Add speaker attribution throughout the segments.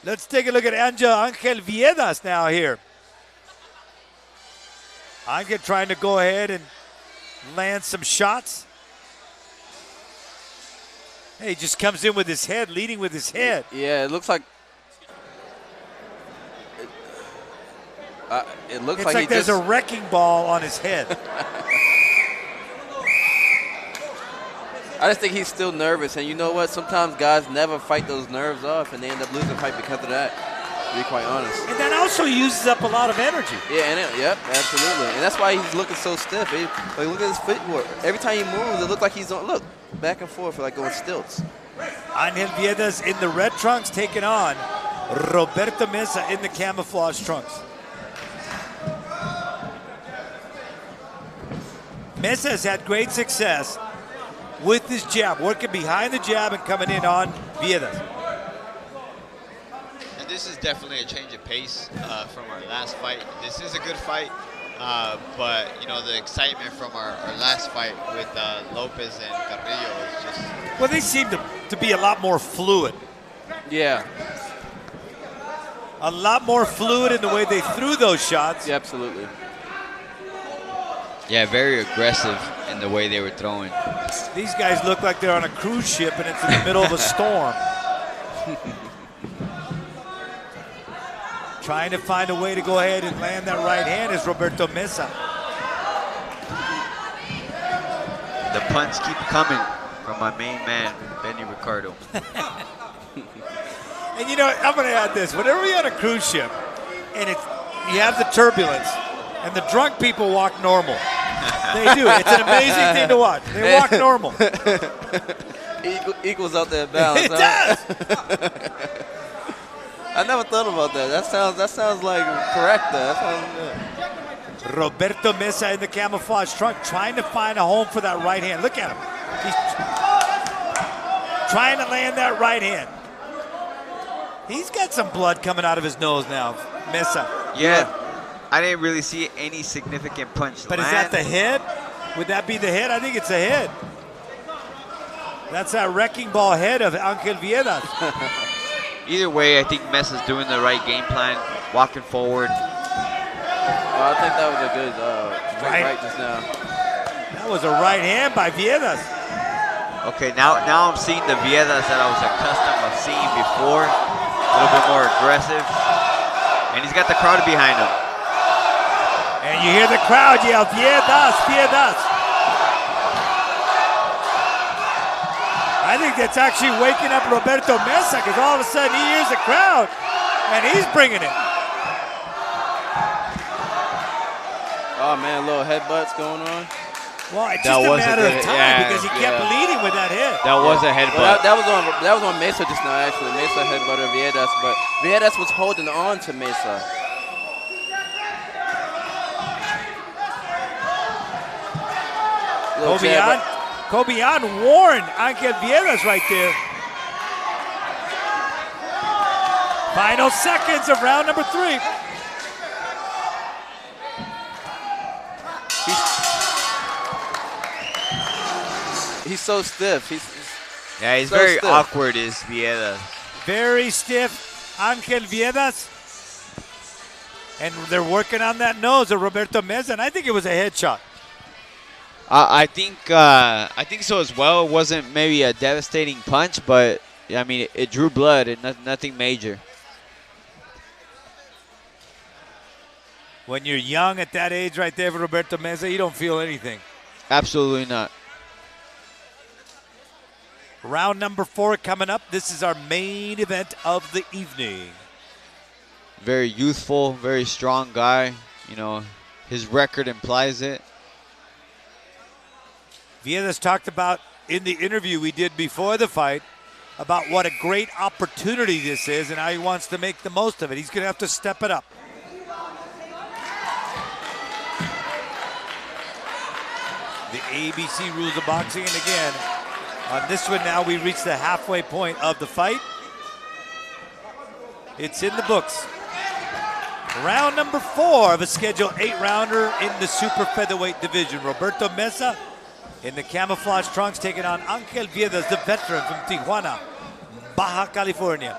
Speaker 1: Let's take a look at Angel Viedas now here. Angel trying to go ahead and land some shots. Hey, he just comes in with his head, leading with his head.
Speaker 2: Yeah, it looks like. It looks
Speaker 1: it's like there's a wrecking ball on his head.
Speaker 2: I just think he's still nervous, and you know what? Sometimes guys never fight those nerves off, and they end up losing the fight because of that. To be quite honest.
Speaker 1: And that also uses up a lot of energy.
Speaker 2: Yeah, yep, absolutely, and that's why he's looking so stiff. Like, look at his footwork. Every time he moves, it looks like he's on. Look, back and forth, like going stilts.
Speaker 1: Angel Viedas in the red trunks taking on Roberto Meza in the camouflage trunks. Meza has had great success with his jab, working behind the jab and coming in on Viedas.
Speaker 3: And this is definitely a change of pace from our last fight. This is a good fight, but you know, the excitement from our last fight with Lopez and Carrillo is just...
Speaker 1: Well, they seem to be a lot more fluid.
Speaker 2: Yeah.
Speaker 1: A lot more fluid in the way they threw those shots.
Speaker 2: Yeah, absolutely.
Speaker 3: Yeah, very aggressive in the way they were throwing.
Speaker 1: These guys look like they're on a cruise ship and it's in the middle of a storm. Trying to find a way to go ahead and land that right hand is Roberto Meza.
Speaker 4: The punts keep coming from my main man, Benny Ricardo.
Speaker 1: And you know, I'm going to add this. Whenever you're on a cruise ship and you have the turbulence and the drunk people walk normal. They do. It's an amazing thing to watch. They walk normal.
Speaker 2: Equals out there balance.
Speaker 1: It does.
Speaker 2: I never thought about that. That sounds like correct. That sounds good.
Speaker 1: Roberto Meza in the camouflage trunk, trying to find a home for that right hand. Look at him. He's trying to land that right hand. He's got some blood coming out of his nose now, Meza.
Speaker 4: Yeah. I didn't really see any significant punch
Speaker 1: But
Speaker 4: land.
Speaker 1: is that the head? Would that be the head? I think it's a head. That's that wrecking ball head of Angel Viedas.
Speaker 4: Either way, I think Meza's doing the right game plan, walking forward.
Speaker 2: I think that was a good right just now.
Speaker 1: That was a right hand by Viedas.
Speaker 4: Okay, now I'm seeing the Viedas that I was accustomed of seeing before. A little bit more aggressive. And he's got the crowd behind him.
Speaker 1: And you hear the crowd yell, Viedas, Viedas. I think that's actually waking up Roberto Meza because all of a sudden he hears the crowd and he's bringing it.
Speaker 2: Oh man, little headbutts going on.
Speaker 1: Well, it's just a matter of time because he kept leading with that hit.
Speaker 4: That was a headbutt.
Speaker 2: Well, that was on Meza just now actually. Meza headbutted Viedas, but Viedas was holding on to Meza.
Speaker 1: Kobian warned Angel Viedas right there. Final seconds of round number 3.
Speaker 2: He's so stiff. He's so
Speaker 4: very
Speaker 2: stiff.
Speaker 4: awkward, is Viedas.
Speaker 1: Very stiff, Angel Viedas. And they're working on that nose of Roberto Meza, and I think it was a headshot.
Speaker 4: I think so as well. It wasn't maybe a devastating punch, but I mean it drew blood and nothing major.
Speaker 1: When you're young at that age right there for Roberto Meza, you don't feel anything.
Speaker 4: Absolutely not.
Speaker 1: Round number 4 coming up. This is our main event of the evening.
Speaker 4: Very youthful, very strong guy. You know, his record implies it.
Speaker 1: Viedas talked about in the interview we did before the fight about what a great opportunity this is and how he wants to make the most of it. He's going to have to step it up. The ABC rules of boxing, and again, on this one now we reach the halfway point of the fight. It's in the books. Round number 4 of a scheduled 8-rounder in the super featherweight division. Roberto Meza in the camouflage trunks taking on Angel Viedas, the veteran from Tijuana, Baja California.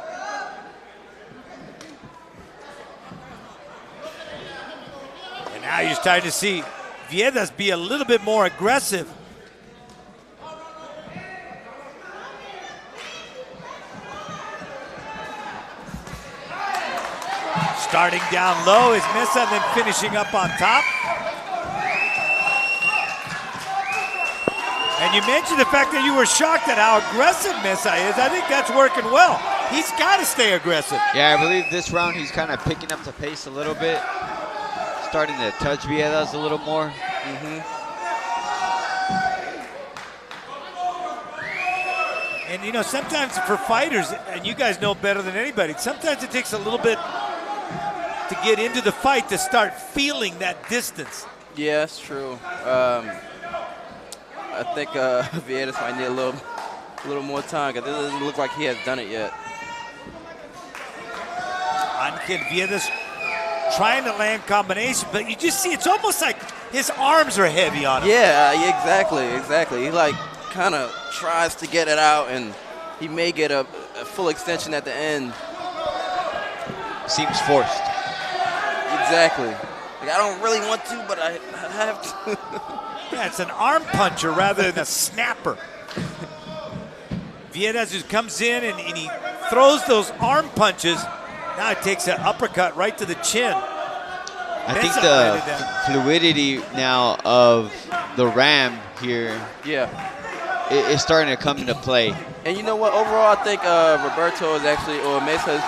Speaker 1: Now you're starting to see Viedas be a little bit more aggressive. Starting down low is Meza, then finishing up on top. And you mentioned the fact that you were shocked at how aggressive Meza is. I think that's working well. He's got to stay aggressive.
Speaker 4: Yeah, I believe this round he's kind of picking up the pace a little bit. Starting to touch Viedas a little more.
Speaker 1: And you know, sometimes for fighters, and you guys know better than anybody, sometimes it takes a little bit to get into the fight to start feeling that distance.
Speaker 2: Yeah, that's true. I think Viedas might need a little more time because it doesn't look like he has done it yet.
Speaker 1: Angel Viedas trying to land combination, but you just see it's almost like his arms are heavy on him.
Speaker 2: Yeah, exactly. He like kind of tries to get it out, and he may get a full extension at the end.
Speaker 4: Seems forced.
Speaker 2: Exactly. Like, I don't really want to, but I have to.
Speaker 1: Yeah, it's an arm puncher rather than a snapper. Viedas just comes in and he throws those arm punches. Now it takes an uppercut right to the chin.
Speaker 4: I think the fluidity now of the Ram here is starting to come into play.
Speaker 2: And you know what? Overall, I think Roberto is actually, or Meza is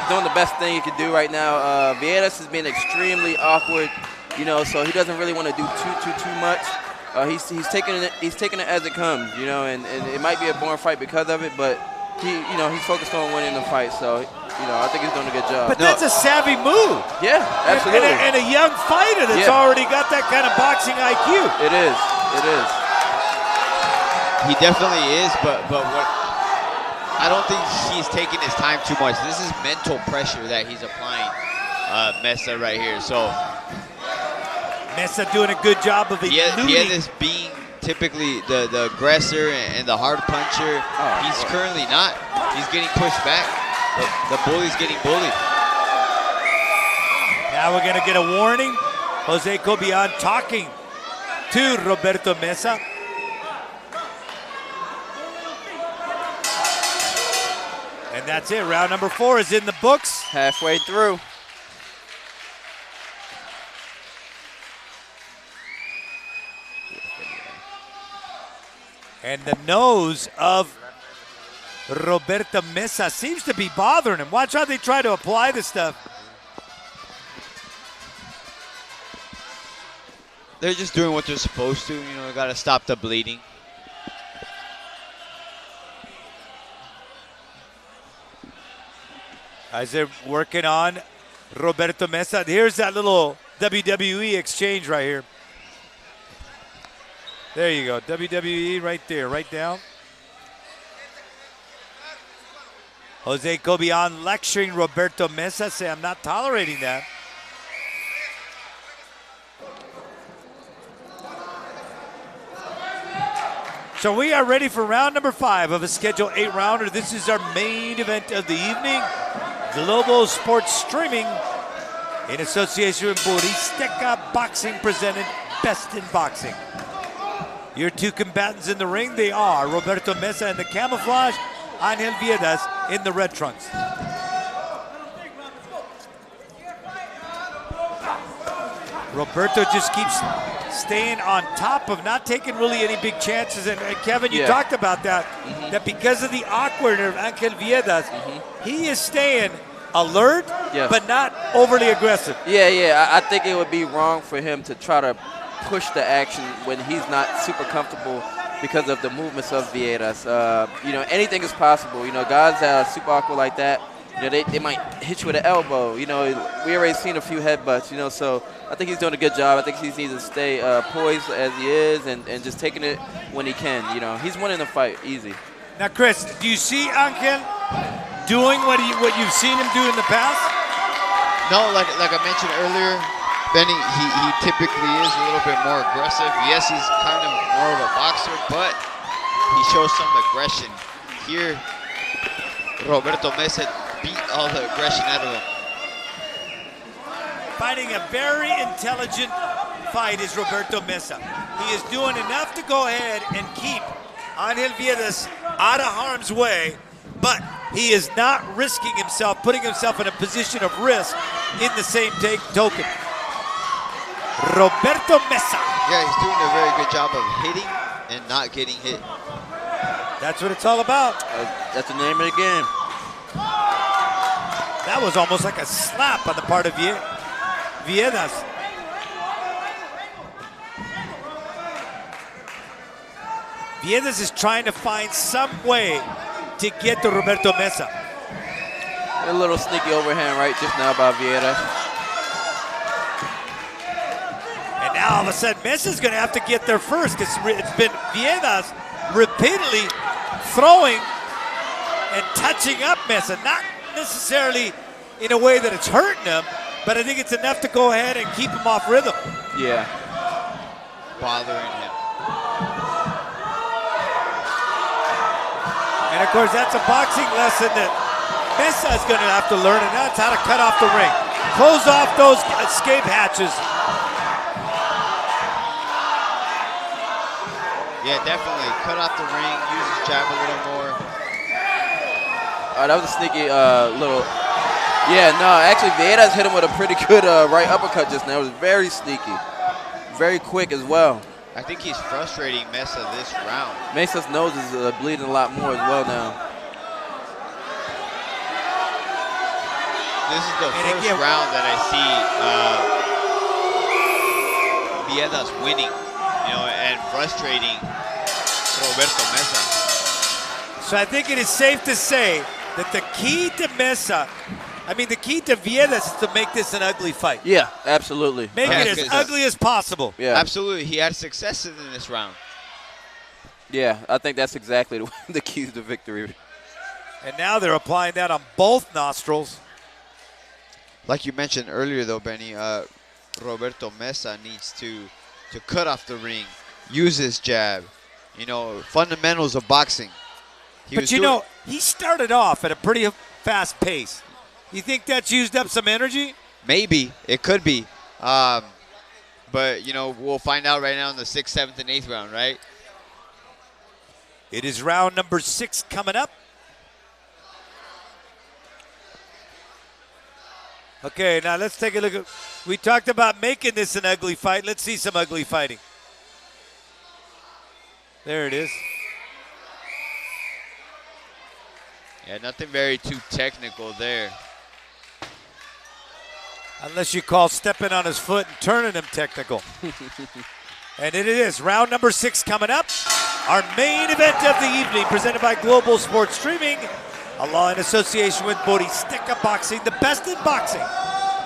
Speaker 2: doing the best thing he can do right now. Viedas has been extremely awkward, you know, so he doesn't really want to do too much. He's taking it as it comes, you know, and it might be a boring fight because of it, but he's focused on winning the fight. So, you know, I think he's doing a good job.
Speaker 1: But that's a savvy move.
Speaker 2: Yeah, absolutely.
Speaker 1: And a young fighter that's already got that kind of boxing IQ.
Speaker 2: It is.
Speaker 4: He definitely is, but what I don't think he's taking his time too much. This is mental pressure that he's applying, Meza right here. So
Speaker 1: Meza doing a good job of eluding.
Speaker 4: Viedas being typically the aggressor and the hard puncher. He's currently not. He's getting pushed back. The bully's getting bullied.
Speaker 1: Now we're gonna get a warning. Jose Cobian talking to Roberto Meza. And that's it. Round number 4 is in the books.
Speaker 2: Halfway through.
Speaker 1: And the nose of Roberto Meza seems to be bothering him. Watch how they try to apply this stuff.
Speaker 4: They're just doing what they're supposed to. You know, they got to stop the bleeding.
Speaker 1: As they're working on Roberto Meza. Here's that little WWE exchange right here. There you go, WWE right there, right down. Jose Cobian lecturing Roberto Meza, say, I'm not tolerating that. So we are ready for round number 5 of a Schedule 8 rounder. This is our main event of the evening. Global Sports Streaming in association with Buristeca Boxing presented Best in Boxing. Your two combatants in the ring, they are Roberto Meza in the camouflage, Angel Viedas in the red trunks. Roberto just keeps staying on top of not taking really any big chances. And Kevin, you talked about that, that because of the awkwardness of Angel Viedas, he is staying alert, but not overly aggressive.
Speaker 2: I think it would be wrong for him to try to push the action when he's not super comfortable because of the movements of Viedas. You know, anything is possible. You know, guys that are super awkward like that, you know, they might hit you with an elbow. You know, we already seen a few headbutts, you know, so I think he's doing a good job. I think he needs to stay poised as he is and just taking it when he can. You know, he's winning the fight easy.
Speaker 1: Now, Chris, do you see Angel doing what you've seen him do in the past?
Speaker 3: No, like I mentioned earlier, Benny, he typically is a little bit more aggressive. Yes, he's kind of more of a boxer, but he shows some aggression. Here, Roberto Meza beat all the aggression out of him.
Speaker 1: Fighting a very intelligent fight is Roberto Meza. He is doing enough to go ahead and keep Angel Viedas out of harm's way, but he is not risking himself, putting himself in a position of risk in the same token. Roberto Meza.
Speaker 3: Yeah, he's doing a very good job of hitting and not getting hit.
Speaker 1: That's what it's all about.
Speaker 2: That's the name of the game.
Speaker 1: That was almost like a slap on the part of Viedas. Viedas is trying to find some way to get to Roberto Meza.
Speaker 2: A little sneaky overhand right just now by Viedas.
Speaker 1: And now all of a sudden Meza's going to have to get there first because it's been Viedas repeatedly throwing and touching up Meza. Not necessarily in a way that it's hurting him, but I think it's enough to go ahead and keep him off rhythm.
Speaker 2: Yeah.
Speaker 3: Bothering him.
Speaker 1: And of course, that's a boxing lesson that Meza is going to have to learn, and that's how to cut off the ring. Close off those escape hatches.
Speaker 3: Yeah, definitely. Cut off the ring, use his jab a little more.
Speaker 2: That was a sneaky little. Yeah, no, actually, Viedas hit him with a pretty good right uppercut just now. It was very sneaky. Very quick as well.
Speaker 3: I think he's frustrating Meza this round.
Speaker 2: Meza's nose is bleeding a lot more as well now.
Speaker 3: This is the first round that I see Viedas winning, and frustrating Roberto Meza.
Speaker 1: So I think it is safe to say that the key to the key to Viedas is to make this an ugly fight.
Speaker 2: Yeah, absolutely.
Speaker 1: Make it as ugly as possible.
Speaker 2: Yeah,
Speaker 3: absolutely. He had success in this round.
Speaker 2: Yeah, I think that's exactly the key to victory.
Speaker 1: And now they're applying that on both nostrils.
Speaker 3: Like you mentioned earlier, though, Benny, Roberto Meza needs to cut off the ring, use his jab, fundamentals of boxing.
Speaker 1: But he started off at a pretty fast pace. You think that's used up some energy?
Speaker 3: Maybe. It could be. But, we'll find out right now in the 6th, 7th, and 8th round, right?
Speaker 1: It is round number 6 coming up. Okay, now let's take a look at. We talked about making this an ugly fight. Let's see some ugly fighting. There it is.
Speaker 3: Yeah, nothing very too technical there.
Speaker 1: Unless you call stepping on his foot and turning him technical. And it is round number 6 coming up. Our main event of the evening, presented by Global Sports Streaming, along in association with Boristeca Boxing, the best in boxing.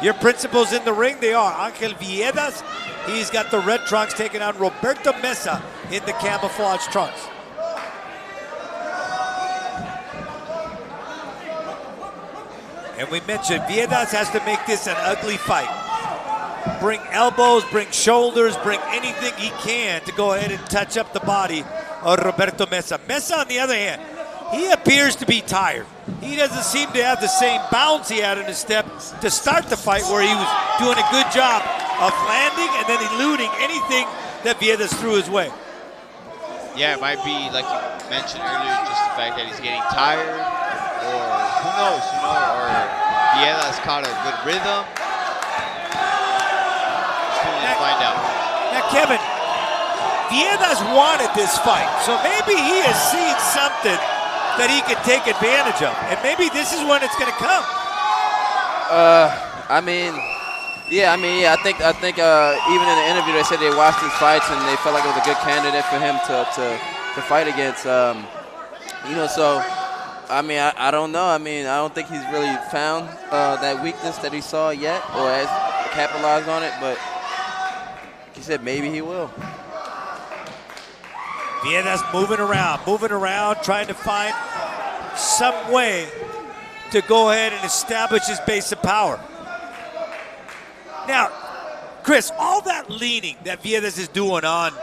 Speaker 1: Your principals in the ring, they are Angel Viedas. He's got the red trunks, taking on Roberto Meza in the camouflage trunks. And we mentioned Viedas has to make this an ugly fight. Bring elbows, bring shoulders, bring anything he can to go ahead and touch up the body of Roberto Meza. Meza, on the other hand, he appears to be tired. He doesn't seem to have the same bounce he had in his step to start the fight, where he was doing a good job of landing and then eluding anything that Viedas threw his way.
Speaker 3: Yeah, it might be, like you mentioned earlier, just the fact that he's getting tired, or who knows, or Viedas caught a good rhythm. Just find out.
Speaker 1: Now, Kevin, Viedas wanted this fight, so maybe he has seen something that he could take advantage of, and maybe this is when it's going to come.
Speaker 2: I think even in the interview they said they watched his fights and they felt like it was a good candidate for him to fight against. So I don't know. I don't think he's really found that weakness that he saw yet, or has capitalized on it. But he said maybe he will.
Speaker 1: Viedas moving around, trying to find some way to go ahead and establish his base of power. Now, Chris, all that leaning that Viedas is doing on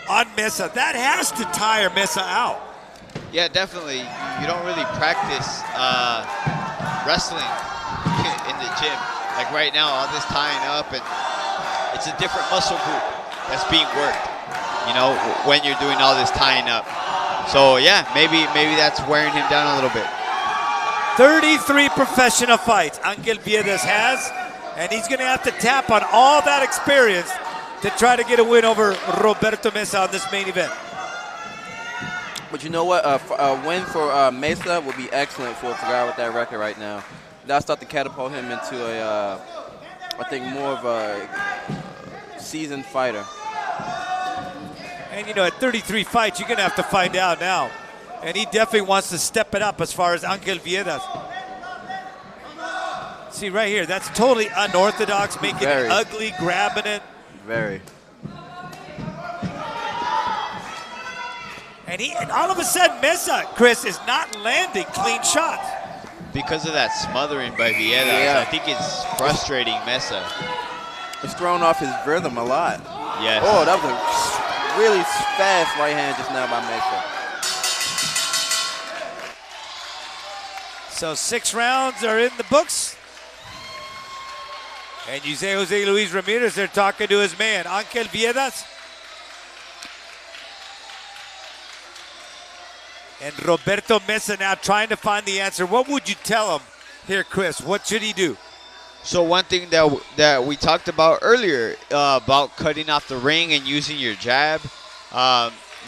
Speaker 1: Meza, that has to tire Meza out.
Speaker 3: Yeah, definitely. You don't really practice wrestling in the gym. Like right now, all this tying up, and it's a different muscle group that's being worked, you know, when you're doing all this tying up. So yeah, maybe that's wearing him down a little bit.
Speaker 1: 33 professional fights Angel Viedas has, and he's going to have to tap on all that experience to try to get a win over Roberto Meza on this main event.
Speaker 2: But you know what? A win for Meza would be excellent for a guy with that record right now. That'll start to catapult him into a, I think, more of a seasoned fighter.
Speaker 1: And, you know, at 33 fights, you're going to have to find out now. And he definitely wants to step it up as far as Angel Viedas. See, right here, that's totally unorthodox, making it ugly, grabbing it.
Speaker 2: Very.
Speaker 1: And all of a sudden, Meza, Chris, is not landing clean shots.
Speaker 3: Because of that smothering by Viedas, I think it's frustrating Meza.
Speaker 2: It's thrown off his rhythm a lot.
Speaker 3: Yes.
Speaker 2: Oh, that was a really fast right hand just now by Meza.
Speaker 1: So 6 rounds are in the books. And you say Jose Luis Ramirez, they're talking to his man, Angel Viedas. And Roberto Meza now trying to find the answer. What would you tell him here, Chris? What should he do?
Speaker 3: So one thing that we talked about earlier about cutting off the ring and using your jab,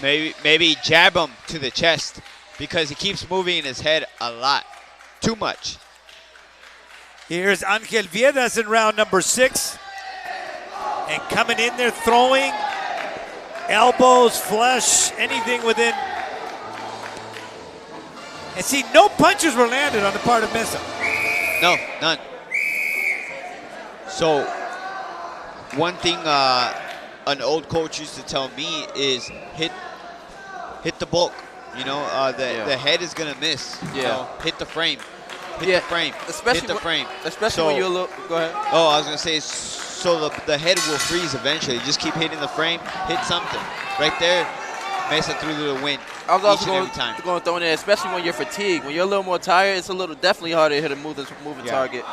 Speaker 3: maybe jab him to the chest because he keeps moving his head a lot, too much.
Speaker 1: Here's Angel Viedas in round number 6. And coming in there throwing elbows, flesh, anything within. And see, no punches were landed on the part of Meza.
Speaker 3: No, none. So one thing an old coach used to tell me is hit the bulk. You know, the head is gonna miss.
Speaker 2: Yeah.
Speaker 3: You know, hit the frame. Hit the frame.
Speaker 2: Especially
Speaker 3: hit the frame.
Speaker 2: Especially when you're a little. Go ahead.
Speaker 3: Oh, I was gonna say, so the head will freeze eventually. Just keep hitting the frame. Hit something right there. Meza threw to the wind.
Speaker 2: I was also
Speaker 3: going
Speaker 2: to throw in there, especially when you're fatigued. When you're a little more tired, it's definitely harder to hit a moving target.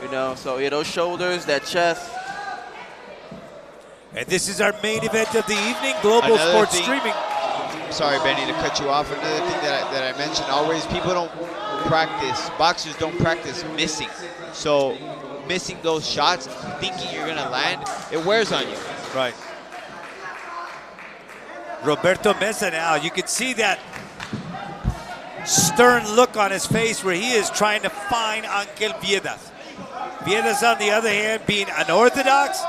Speaker 2: You know, so yeah, those shoulders, that chest.
Speaker 1: And this is our main event of the evening, Global Sports Streaming.
Speaker 3: Sorry, Benny, to cut you off. Another thing that I mentioned always, people don't practice, boxers don't practice missing. So missing those shots, thinking you're going to land, it wears on you.
Speaker 1: Right. Roberto Meza now, you can see that stern look on his face where he is trying to find Angel Viedas. Viedas, on the other hand, being unorthodox.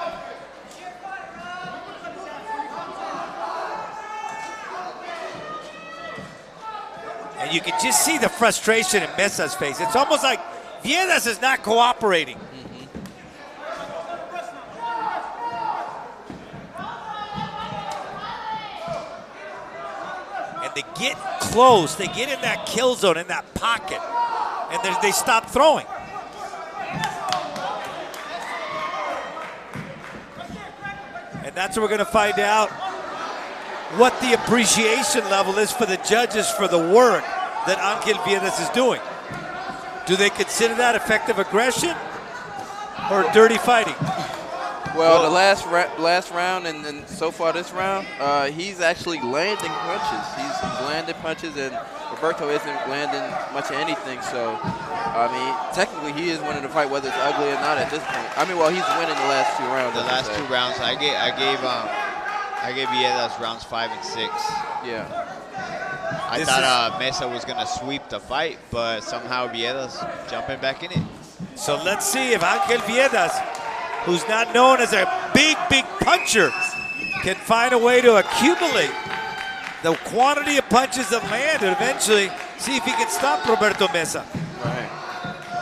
Speaker 1: And you can just see the frustration in Meza's face. It's almost like Viedas is not cooperating. And they get close. They get in that kill zone, in that pocket. And they stop throwing. And that's what we're going to find out what the appreciation level is for the judges for the work that Angel Viedas is doing. Do they consider that effective aggression or dirty fighting?
Speaker 2: Well, the last round and then so far this round, he's actually landing punches. He's landed punches, and Roberto isn't landing much of anything. So, I mean, technically he is winning the fight, whether it's ugly or not at this point. I mean, well, he's winning the last 2 rounds.
Speaker 3: The last 2 rounds, I gave Viedas rounds 5 and 6.
Speaker 2: Yeah.
Speaker 3: I thought Meza was going to sweep the fight, but somehow Viedas jumping back in it.
Speaker 1: So let's see if Angel Viedas, who's not known as a big puncher, can find a way to accumulate the quantity of punches that land and eventually see if he can stop Roberto Meza.
Speaker 2: Right.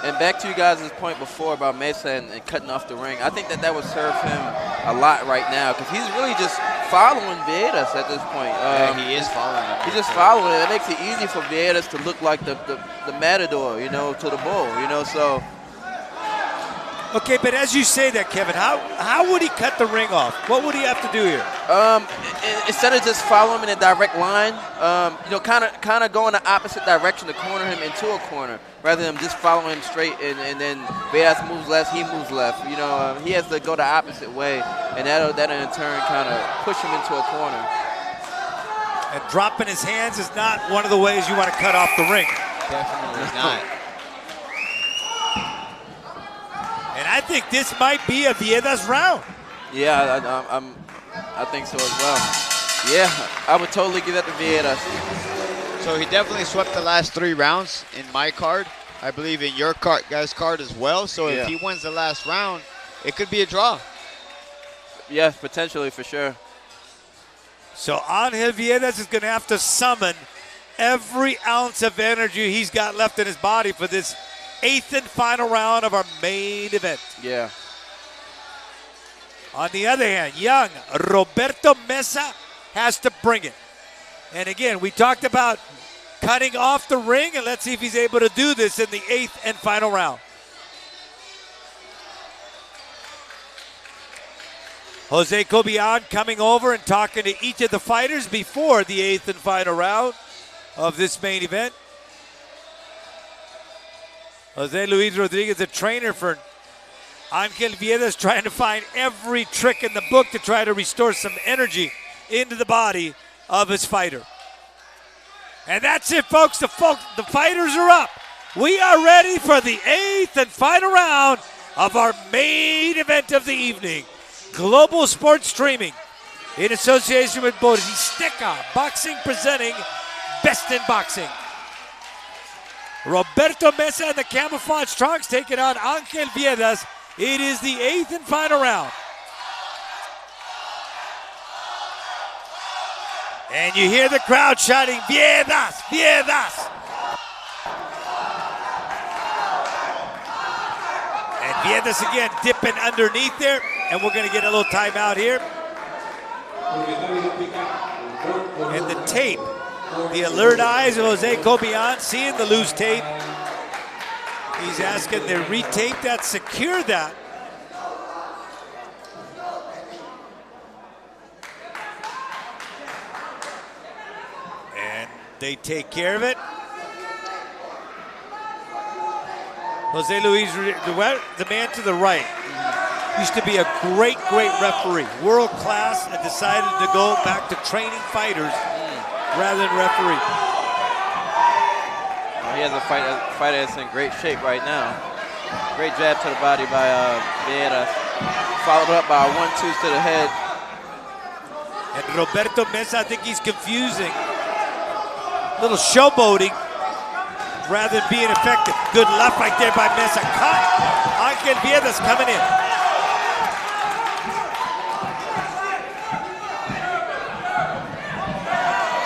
Speaker 2: And back to you guys' point before about Meza and cutting off the ring, I think that would serve him a lot right now because he's really just following Viedas at this point.
Speaker 3: Yeah, he is following him.
Speaker 2: He's just following it. That makes it easy for Viedas to look like the matador, you know, to the bull, you know, so.
Speaker 1: Okay, but as you say that, Kevin, how would he cut the ring off? What would he have to do here?
Speaker 2: Instead of just following him in a direct line, you know, kind of going the opposite direction to corner him into a corner, rather than just following him straight and then Viedas moves left, he moves left. You know, he has to go the opposite way, and that'll in turn kind of push him into a corner.
Speaker 1: And dropping his hands is not one of the ways you want to cut off the ring.
Speaker 3: Definitely not.
Speaker 1: And I think this might be a Viedas round.
Speaker 2: Yeah, I think so as well. Yeah, I would totally give that to Viedas.
Speaker 3: So he definitely swept the last 3 rounds in my card. I believe in your guys' card as well. So if he wins the last round, it could be a draw.
Speaker 2: Yeah, potentially for sure.
Speaker 1: So Angel Viedas is going to have to summon every ounce of energy he's got left in his body for this 8th and final round of our main event.
Speaker 2: Yeah.
Speaker 1: On the other hand, young Roberto Meza has to bring it. And again, we talked about cutting off the ring, and let's see if he's able to do this in the 8th and final round. Jose Cobian coming over and talking to each of the fighters before the 8th and final round of this main event. Jose Luis Rodriguez, the trainer for Angel Viedas, trying to find every trick in the book to try to restore some energy into the body of his fighter. And that's it, folks. The fighters are up. We are ready for the 8th and final round of our main event of the evening. Global Sports Streaming in association with Boristeca Boxing presenting Best in Boxing. Roberto Meza and the Camouflage Trunks taking on Angel Viedas. It is the 8th and final round. And you hear the crowd shouting, Viedas, Viedas. And Viedas again dipping underneath there. And we're going to get a little timeout here. And the tape, the alert eyes of Jose Cobian seeing the loose tape. He's asking to retape that, secure that. And they take care of it. Jose Luis, the man to the right, used to be a great referee, world class, and decided to go back to training fighters rather than referee.
Speaker 2: He has a fighter that's in great shape right now. Great jab to the body by Viedas, followed up by 1-2 to the head.
Speaker 1: And Roberto Meza, I think he's confusing. A little showboating rather than being effective. Good left right there by Meza. Cut. Angel Viedas coming in.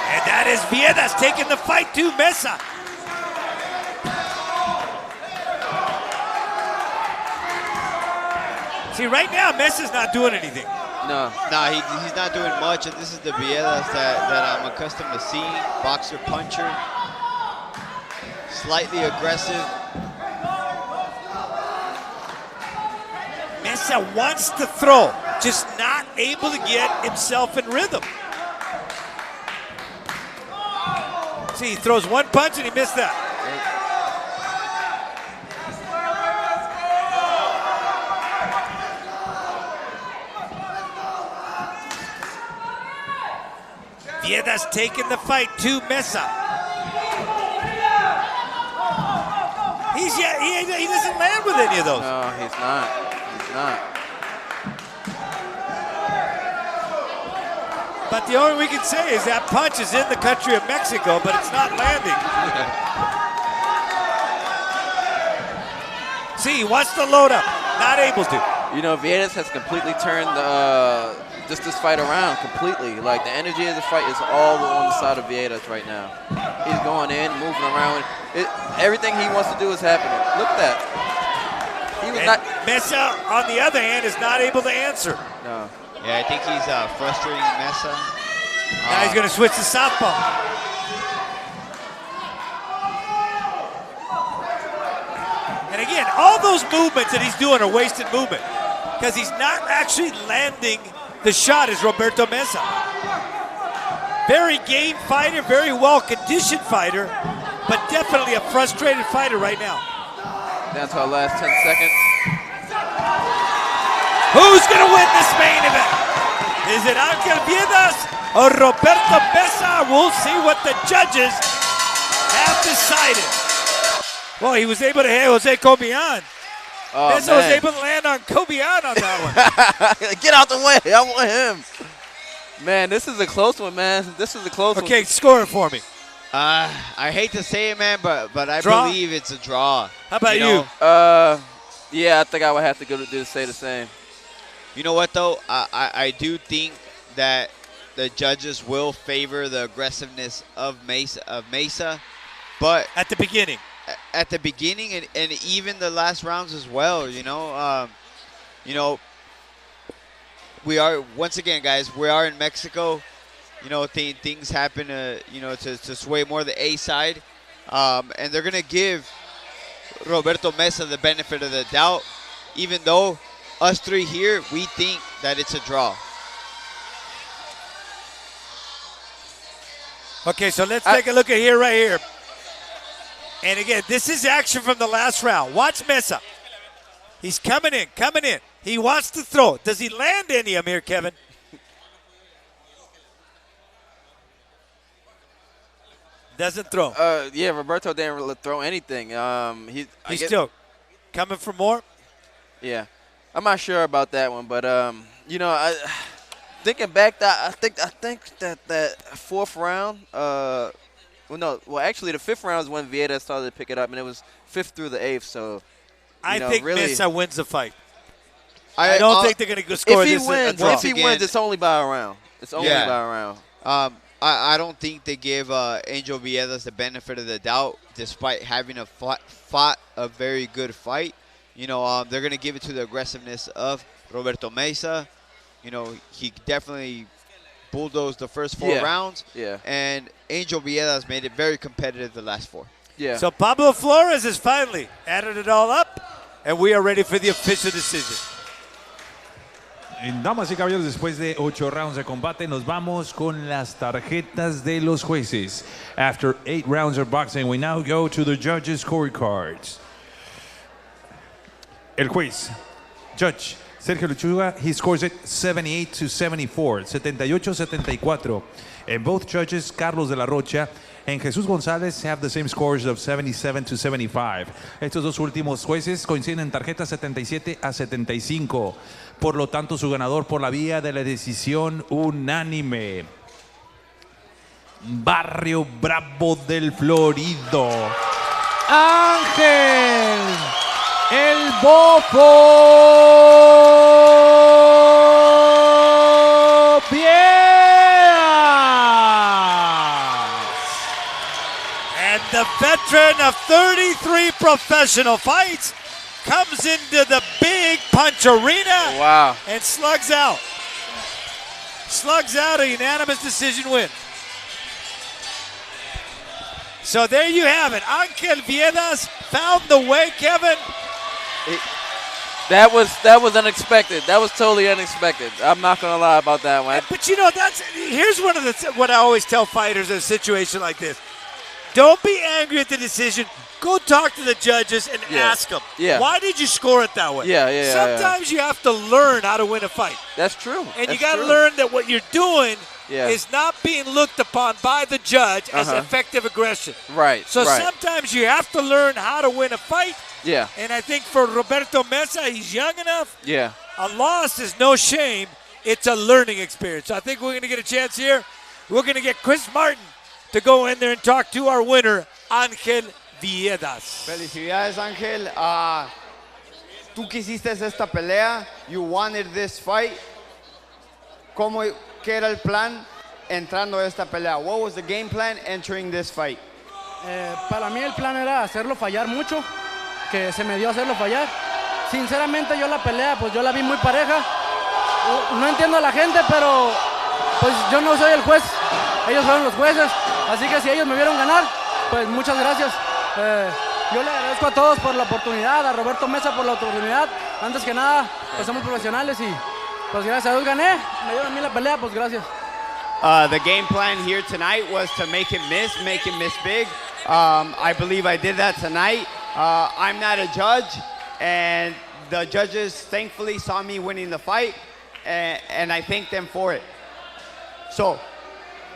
Speaker 1: And that is Viedas taking the fight to Meza. See, right now, Meza's not doing anything.
Speaker 2: No.
Speaker 3: Nah, he's not doing much, and this is the Viedas that I'm accustomed to seeing. Boxer, puncher, slightly aggressive.
Speaker 1: Meza wants to throw, just not able to get himself in rhythm. See, he throws one punch and he missed that. Viedas taking the fight to Meza. He doesn't land with any of those.
Speaker 2: No, he's not. He's not.
Speaker 1: But the only we can say is that punch is in the country of Mexico, but it's not landing. See, he wants to load up, not able to.
Speaker 2: You know, Viedas has completely turned just this fight around completely. Like, the energy of the fight is all on the side of Viedas right now. He's going in, moving around. Everything he wants to do is happening. Look at that. He was not.
Speaker 1: Meza, on the other hand, is not able to answer.
Speaker 2: No.
Speaker 3: Yeah, I think he's frustrating Meza.
Speaker 1: Now he's going to switch to southpaw. And And again, all those movements that he's doing are wasted movement because he's not actually landing the shot as Roberto Meza. Very game fighter, very well-conditioned fighter, but definitely a frustrated fighter right now.
Speaker 2: Down to our last 10 seconds.
Speaker 1: Who's going to win this main event? Is it Angel Viedas or Roberto Meza? We'll see what the judges have decided. Well, he was able to hit Jose Cobian.
Speaker 2: Oh,
Speaker 1: Meza was able to land on Cobian on that one.
Speaker 2: Get out the way. I want him. Man, this is a close one, man. This is a close one.
Speaker 1: Okay, score it for me.
Speaker 3: I hate to say it, man, but I
Speaker 1: Draw?
Speaker 3: believe it's a draw.
Speaker 1: How about you?
Speaker 3: know?
Speaker 2: Yeah, I think I would have to go to say the same.
Speaker 3: You know what, though? I do think that the judges will favor the aggressiveness of Meza, but
Speaker 1: At the beginning.
Speaker 3: at the beginning and even the last rounds as well, you know, we are, once again, guys, we are in Mexico. You know, things happen, to sway more the A side, and they're gonna give Roberto Meza the benefit of the doubt, even though us three here, we think that it's a draw.
Speaker 1: Okay, so let's take a look at here, right here. And again, this is action from the last round. Watch Meza. He's coming in. He wants to throw. Does he land any of them here, Kevin? Doesn't throw.
Speaker 2: Yeah, Roberto didn't really throw anything.
Speaker 1: He's still coming for more.
Speaker 2: Yeah, I'm not sure about that one, but thinking back, I think that fourth round. Actually, the fifth round is when Viedas started to pick it up, and it was 5th through the 8th. So
Speaker 1: I think
Speaker 2: really,
Speaker 1: Meza wins the fight. I don't think they're going to score this.
Speaker 2: If he wins, it's only by a round. It's only by a round.
Speaker 3: I don't think they give Angel Viedas the benefit of the doubt, despite having fought a very good fight. You know, they're going to give it to the aggressiveness of Roberto Meza. You know, he definitely bulldozed the first 4 rounds.
Speaker 2: Yeah.
Speaker 3: And Angel Viedas made it very competitive the last 4.
Speaker 2: Yeah.
Speaker 1: So Pablo Flores has finally added it all up, and we are ready for the official decision.
Speaker 5: Damas y caballeros, después de 8 rounds de combate, nos vamos con las tarjetas de los jueces. After 8 rounds of boxing, we now go to the judges' scorecards. El juez, Judge Sergio Lechuga, he scores it 78-74, 78-74. And both judges, Carlos de la Rocha and Jesus Gonzalez, have the same scores of 77-75. Estos dos últimos jueces coinciden en tarjeta 77-75. Por lo tanto, su ganador por la vía de la decisión unánime. Barrio Bravo del Florido. Ángel El Bofo Viedas.
Speaker 1: And the veteran of 33 professional fights comes into the big punch arena.
Speaker 2: Wow.
Speaker 1: And slugs out. Slugs out, a unanimous decision win. So there you have it. Angel Viedas found the way, Kevin.
Speaker 2: That was unexpected. That was totally unexpected. I'm not gonna lie about that one.
Speaker 1: But you know, here's what I always tell fighters in a situation like this. Don't be angry at the decision. Go talk to the judges and ask them, why did you score it that way? Sometimes you have to learn how to win a fight.
Speaker 2: That's true.
Speaker 1: And you got to learn that what you're doing
Speaker 2: Yeah.
Speaker 1: is not being looked upon by the judge as effective aggression.
Speaker 2: Right.
Speaker 1: So sometimes you have to learn how to win a fight.
Speaker 2: Yeah.
Speaker 1: And I think for Roberto Meza, he's young enough.
Speaker 2: Yeah.
Speaker 1: A loss is no shame. It's a learning experience. So I think we're going to get a chance here. We're going to get Chris Martin to go in there and talk to our winner, Angel Viedas.
Speaker 6: Felicidades, Ángel. Tú quisiste esta pelea. You wanted this fight. ¿Qué era el plan entrando a esta pelea? What was the game plan entering this fight?
Speaker 7: Para mí el plan era hacerlo fallar mucho, que se me dio hacerlo fallar. Sinceramente yo la pelea, pues yo la vi muy pareja. No entiendo a la gente, pero pues yo no soy el juez. Ellos fueron los jueces. Así que si ellos me vieron ganar, pues muchas gracias. Yo le agradezco a todos por la oportunidad, a Roberto Meza por la oportunidad. Antes que nada, pues somos profesionales y pues gracias a Dios gané. Me dieron a mí la pelea, pues gracias.
Speaker 6: The game plan here tonight was to make him miss big. I believe I did that tonight. I'm not a judge, and the judges thankfully saw me winning the fight, and I thank them for it. So,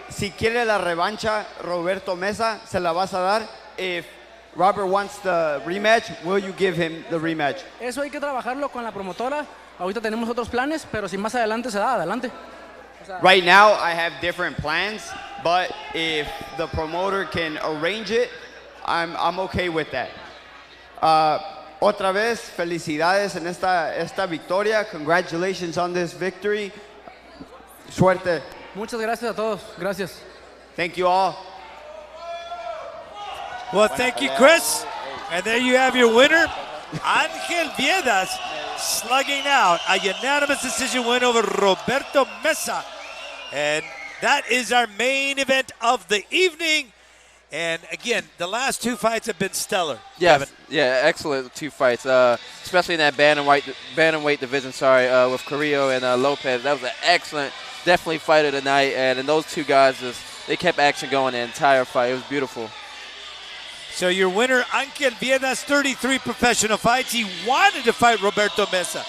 Speaker 6: si quiere la revancha, Roberto Meza, se la vas a dar. If Robert wants the rematch, will you give him the rematch?
Speaker 7: Eso hay que trabajarlo con la promotora. Ahorita tenemos otros planes, pero si más adelante se da, adelante.
Speaker 6: Right now, I have different plans, but if the promoter can arrange it, I'm okay with that. Otra vez, felicidades en esta victoria. Congratulations on this victory. Suerte.
Speaker 7: Muchas gracias a todos. Gracias.
Speaker 6: Thank you all.
Speaker 1: Well, thank you, Chris. And there you have your winner, Ángel Viedas, slugging out a unanimous decision win over Roberto Meza. And that is our main event of the evening. And again, the last two fights have been stellar.
Speaker 2: Yes,
Speaker 1: Kevin.
Speaker 2: yeah, excellent two fights, especially in that bantamweight division. With Carrillo and Lopez. That was an excellent, definitely fight of the night. And those two guys they kept action going the entire fight. It was beautiful.
Speaker 1: So your winner, Ángel Viedas, 33 professional fights. He wanted to fight Roberto Meza.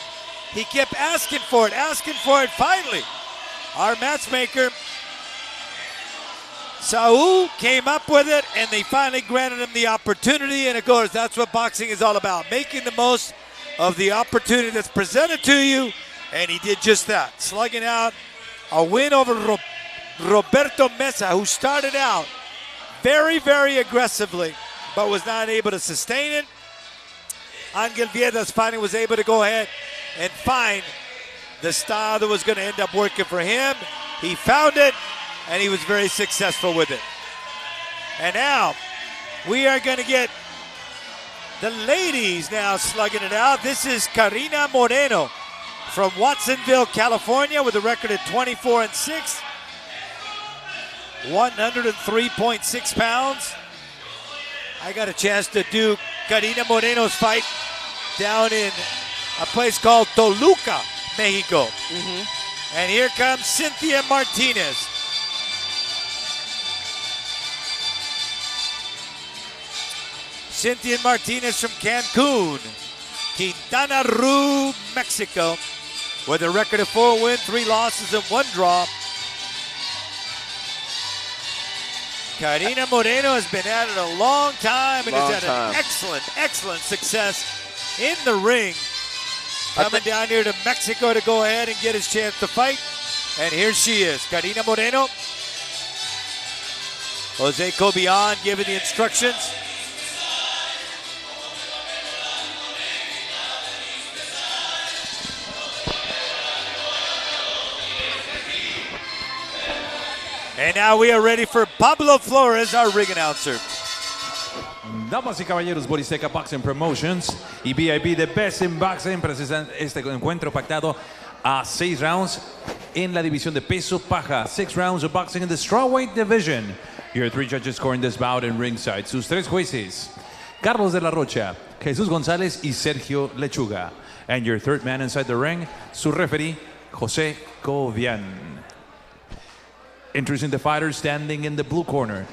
Speaker 1: He kept asking for it. Finally, our matchmaker, Saul, came up with it, and they finally granted him the opportunity. And of course, that's what boxing is all about, making the most of the opportunity that's presented to you. And he did just that, slugging out a win over Roberto Meza, who started out very, very aggressively, but was not able to sustain it. Ángel Viedas finally was able to go ahead and find the style that was going to end up working for him. He found it, and he was very successful with it. And now, we are going to get the ladies now slugging it out. This is CARINA Moreno from Watsonville, California, with a record of 24-6, 103.6 pounds. I got a chance to do CARINA Moreno's fight down in a place called Toluca, Mexico. And here comes Cynthia Martinez. Cynthia Martinez from Cancun, Quintana Roo, Mexico, with a record of 4 wins, 3 losses, and 1 draw. CARINA Moreno has been at it a long time and has had an excellent success in the ring. Coming down here to Mexico to go ahead and get his chance to fight. And here she is, CARINA Moreno. Jose Cobian giving the instructions. And now we are ready for Pablo Flores, our ring announcer.
Speaker 5: Damas y caballeros, Boristeca Boxing Promotions y VIP The Best in Boxing presentan este encuentro pactado a 6 rounds en la división de peso paja. 6 rounds of boxing in the strawweight division. Your 3 judges scoring this bout in ringside. Sus 3 jueces, Carlos de la Rocha, Jesús González y Sergio Lechuga. And your 3rd man inside the ring, su referee, Jose Cobian. Introducing the fighter standing in the blue corner,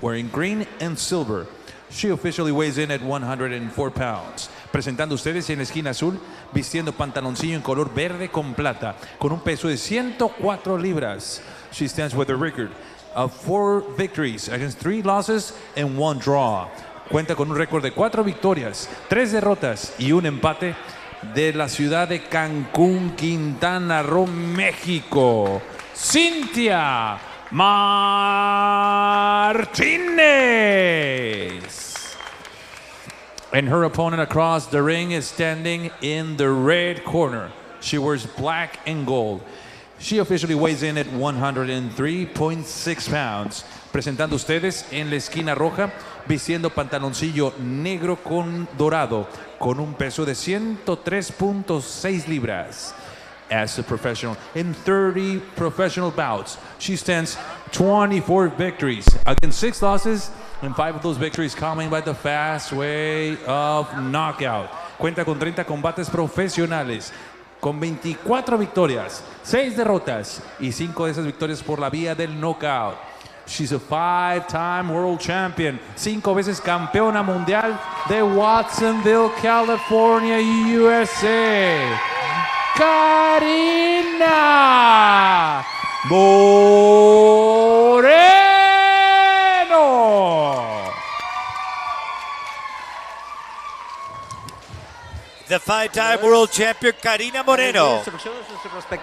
Speaker 5: wearing green and silver. She officially weighs in at 104 pounds. Presentando ustedes en la esquina azul, vistiendo pantaloncillo en color verde con plata, con un peso de 104 libras. She stands with a record of 4 victories against 3 losses and 1 draw. Cuenta con un récord de 4 victorias, 3 derrotas y un empate de la ciudad de Cancún, Quintana Roo, México. Cynthia Martinez. And her opponent across the ring is standing in the red corner. She wears black and gold. She officially weighs in at 103.6 pounds. Presentando ustedes en la esquina roja, vistiendo pantaloncillo negro con dorado, con un peso de 103.6 libras. as a professional. In 30 professional bouts, she stands 24 victories against 6 losses, and 5 of those victories coming by the fast way of knockout. Cuenta con 30 combates profesionales, con 24 victorias, 6 derrotas y 5 de esas victorias por la vía del knockout. She's a 5-time world champion, 5 veces campeona mundial de Watsonville, California, USA. Carina Moreno.
Speaker 1: The 5-time world champion Carina Moreno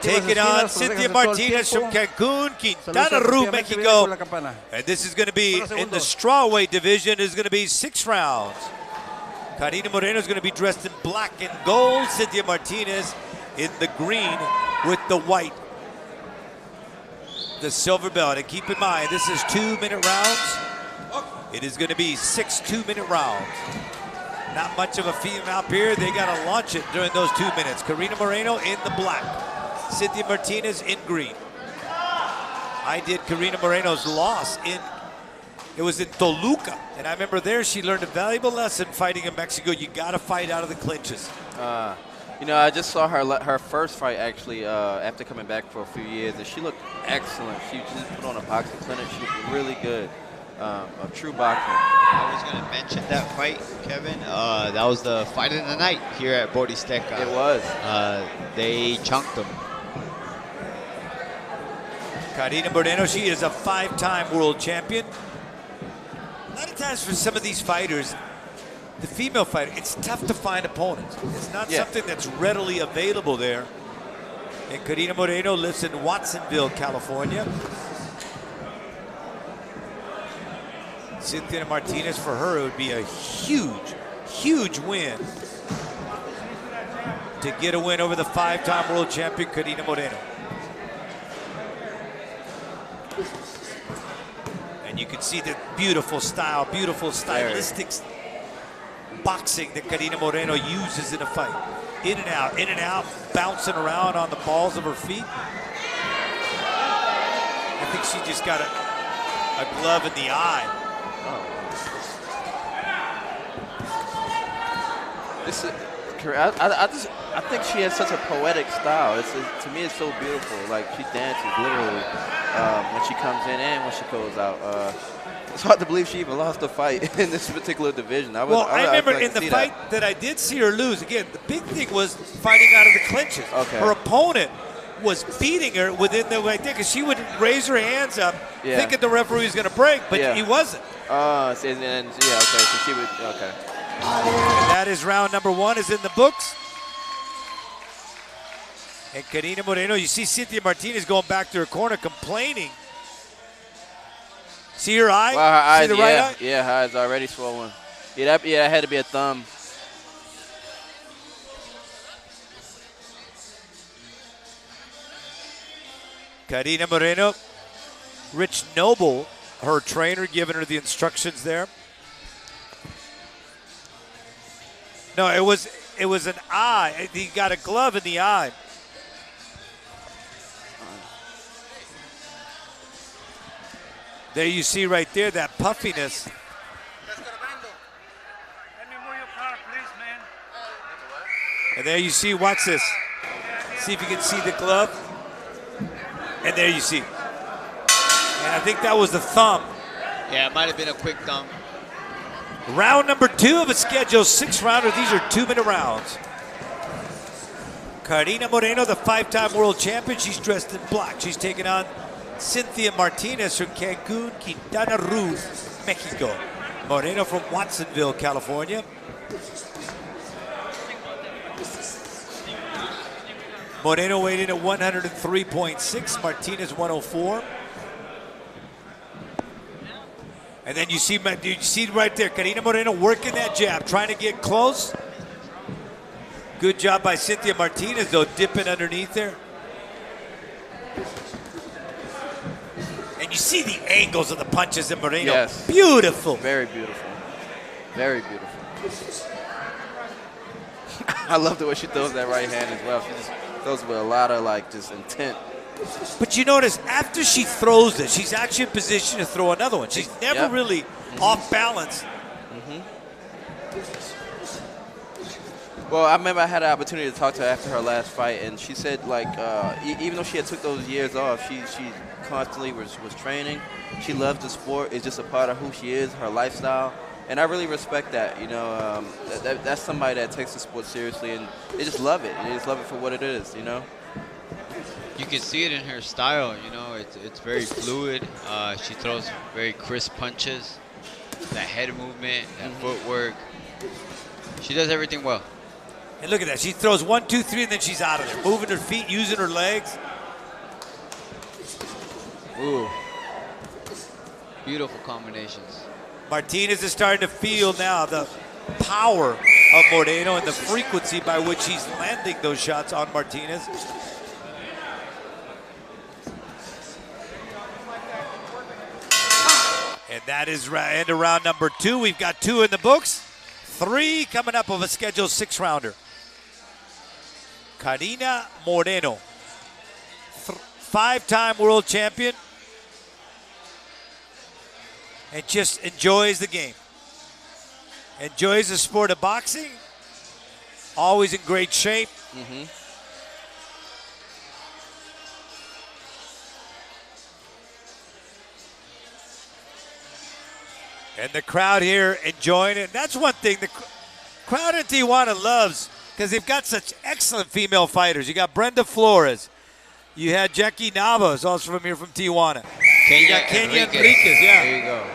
Speaker 1: taking on Cynthia Martinez from Cancun, Quintana Roo, Mexico. And this is going to be in the strawweight division. Is going to be 6 rounds. Carina Moreno is going to be dressed in black and gold. Cynthia Martinez in the green with the white, the silver belt. And keep in mind, this is 2-minute rounds. It is going to be 6 2-minute rounds. Not much of a female here. They got to launch it during those 2 minutes. Carina Moreno in the black. Cynthia Martinez in green. I did Carina Moreno's loss it was in Toluca. And I remember there she learned a valuable lesson fighting in Mexico. You got to fight out of the clinches.
Speaker 2: You know, I just saw her first fight actually after coming back for a few years, and she looked excellent. She just put on a boxing clinic. She looked really good. A true boxer.
Speaker 3: I was going to mention that fight, Kevin. That was the fight of the night here at Bodisteca.
Speaker 2: It was.
Speaker 3: They chunked them.
Speaker 1: Carina Moreno, she is a 5-time world champion. A lot of times for some of these fighters, the female fighter, it's tough to find opponents. It's not something that's readily available there. And Carina Moreno lives in Watsonville, California. Cynthia Martinez, for her, it would be a huge, huge win to get a win over the 5-time world champion, Carina Moreno. And you can see the beautiful style, beautiful stylistic boxing that Carina Moreno uses in a fight. In and out, bouncing around on the balls of her feet. I think she just got a glove in the eye.
Speaker 2: This is, I think she has such a poetic style. To me, it's so beautiful. Like, she dances literally when she comes in and when she goes out. It's hard to believe she even lost a fight in this particular division.
Speaker 1: I remember in the fight that I did see her lose, again, the big thing was fighting out of the clinches.
Speaker 2: Okay.
Speaker 1: Her opponent was beating her within the right there because she would raise her hands up thinking the referee was going to break, but he wasn't.
Speaker 2: Okay, so she would, okay.
Speaker 1: And that is round number 1 is in the books. And Carina Moreno, you see Cynthia Martinez going back to her corner complaining. See her eye?
Speaker 2: Well, her eyes,
Speaker 1: see the right eye?
Speaker 2: Yeah, her eyes already swollen. Yeah, that had to be a thumb.
Speaker 1: Carina Moreno, Rich Noble, her trainer, giving her the instructions there. No, it was an eye. He got a glove in the eye. There you see right there that puffiness. And there you see, watch this. See if you can see the glove. And there you see. And I think that was the thumb.
Speaker 3: Yeah, it might have been a quick thumb.
Speaker 1: Round number 2 of a scheduled 6-rounder. These are 2-minute rounds. Carina Moreno, the 5-time world champion. She's dressed in black. She's taking on Cynthia Martinez from Cancun, Quintana Roo, Mexico. Moreno from Watsonville, California. Moreno weighed in at 103.6, Martinez 104. And then you see right there, Carina Moreno working that jab, trying to get close. Good job by Cynthia Martinez, though, dipping underneath there. And you see the angles of the punches in Moreno.
Speaker 2: Yes.
Speaker 1: Beautiful.
Speaker 2: Very beautiful. Very beautiful. I love the way she throws that right hand as well. She just throws with a lot of like just intent.
Speaker 1: But you notice after she throws it, she's actually in position to throw another one. She's never really off balance.
Speaker 2: Well, I remember I had an opportunity to talk to her after her last fight, and she said like even though she had took those years off, she constantly was training. She loves the sport. It's just a part of who she is, her lifestyle. And I really respect that, you know. That's somebody that takes the sport seriously, and they just love it. They just love it for what it is, you know.
Speaker 3: You can see it in her style, you know. It's very fluid. She throws very crisp punches. That head movement, that footwork. She does everything well.
Speaker 1: And look at that. She throws 1, 2, 3, and then she's out of there. Moving her feet, using her legs.
Speaker 3: Ooh. Beautiful combinations.
Speaker 1: Martinez is starting to feel now the power of Moreno and the frequency by which he's landing those shots on Martinez. And that is end of round number 2. We've got 2 in the books. 3 coming up of a scheduled 6-rounder. CARINA Moreno, 5-time world champion, and just enjoys the game. Enjoys the sport of boxing. Always in great shape. And the crowd here enjoying it. That's one thing the crowd in Tijuana loves, because they've got such excellent female fighters. You got Brenda Flores. You had Jackie Navas, also from here from Tijuana. Kenya Enriquez, yeah.
Speaker 3: There you go.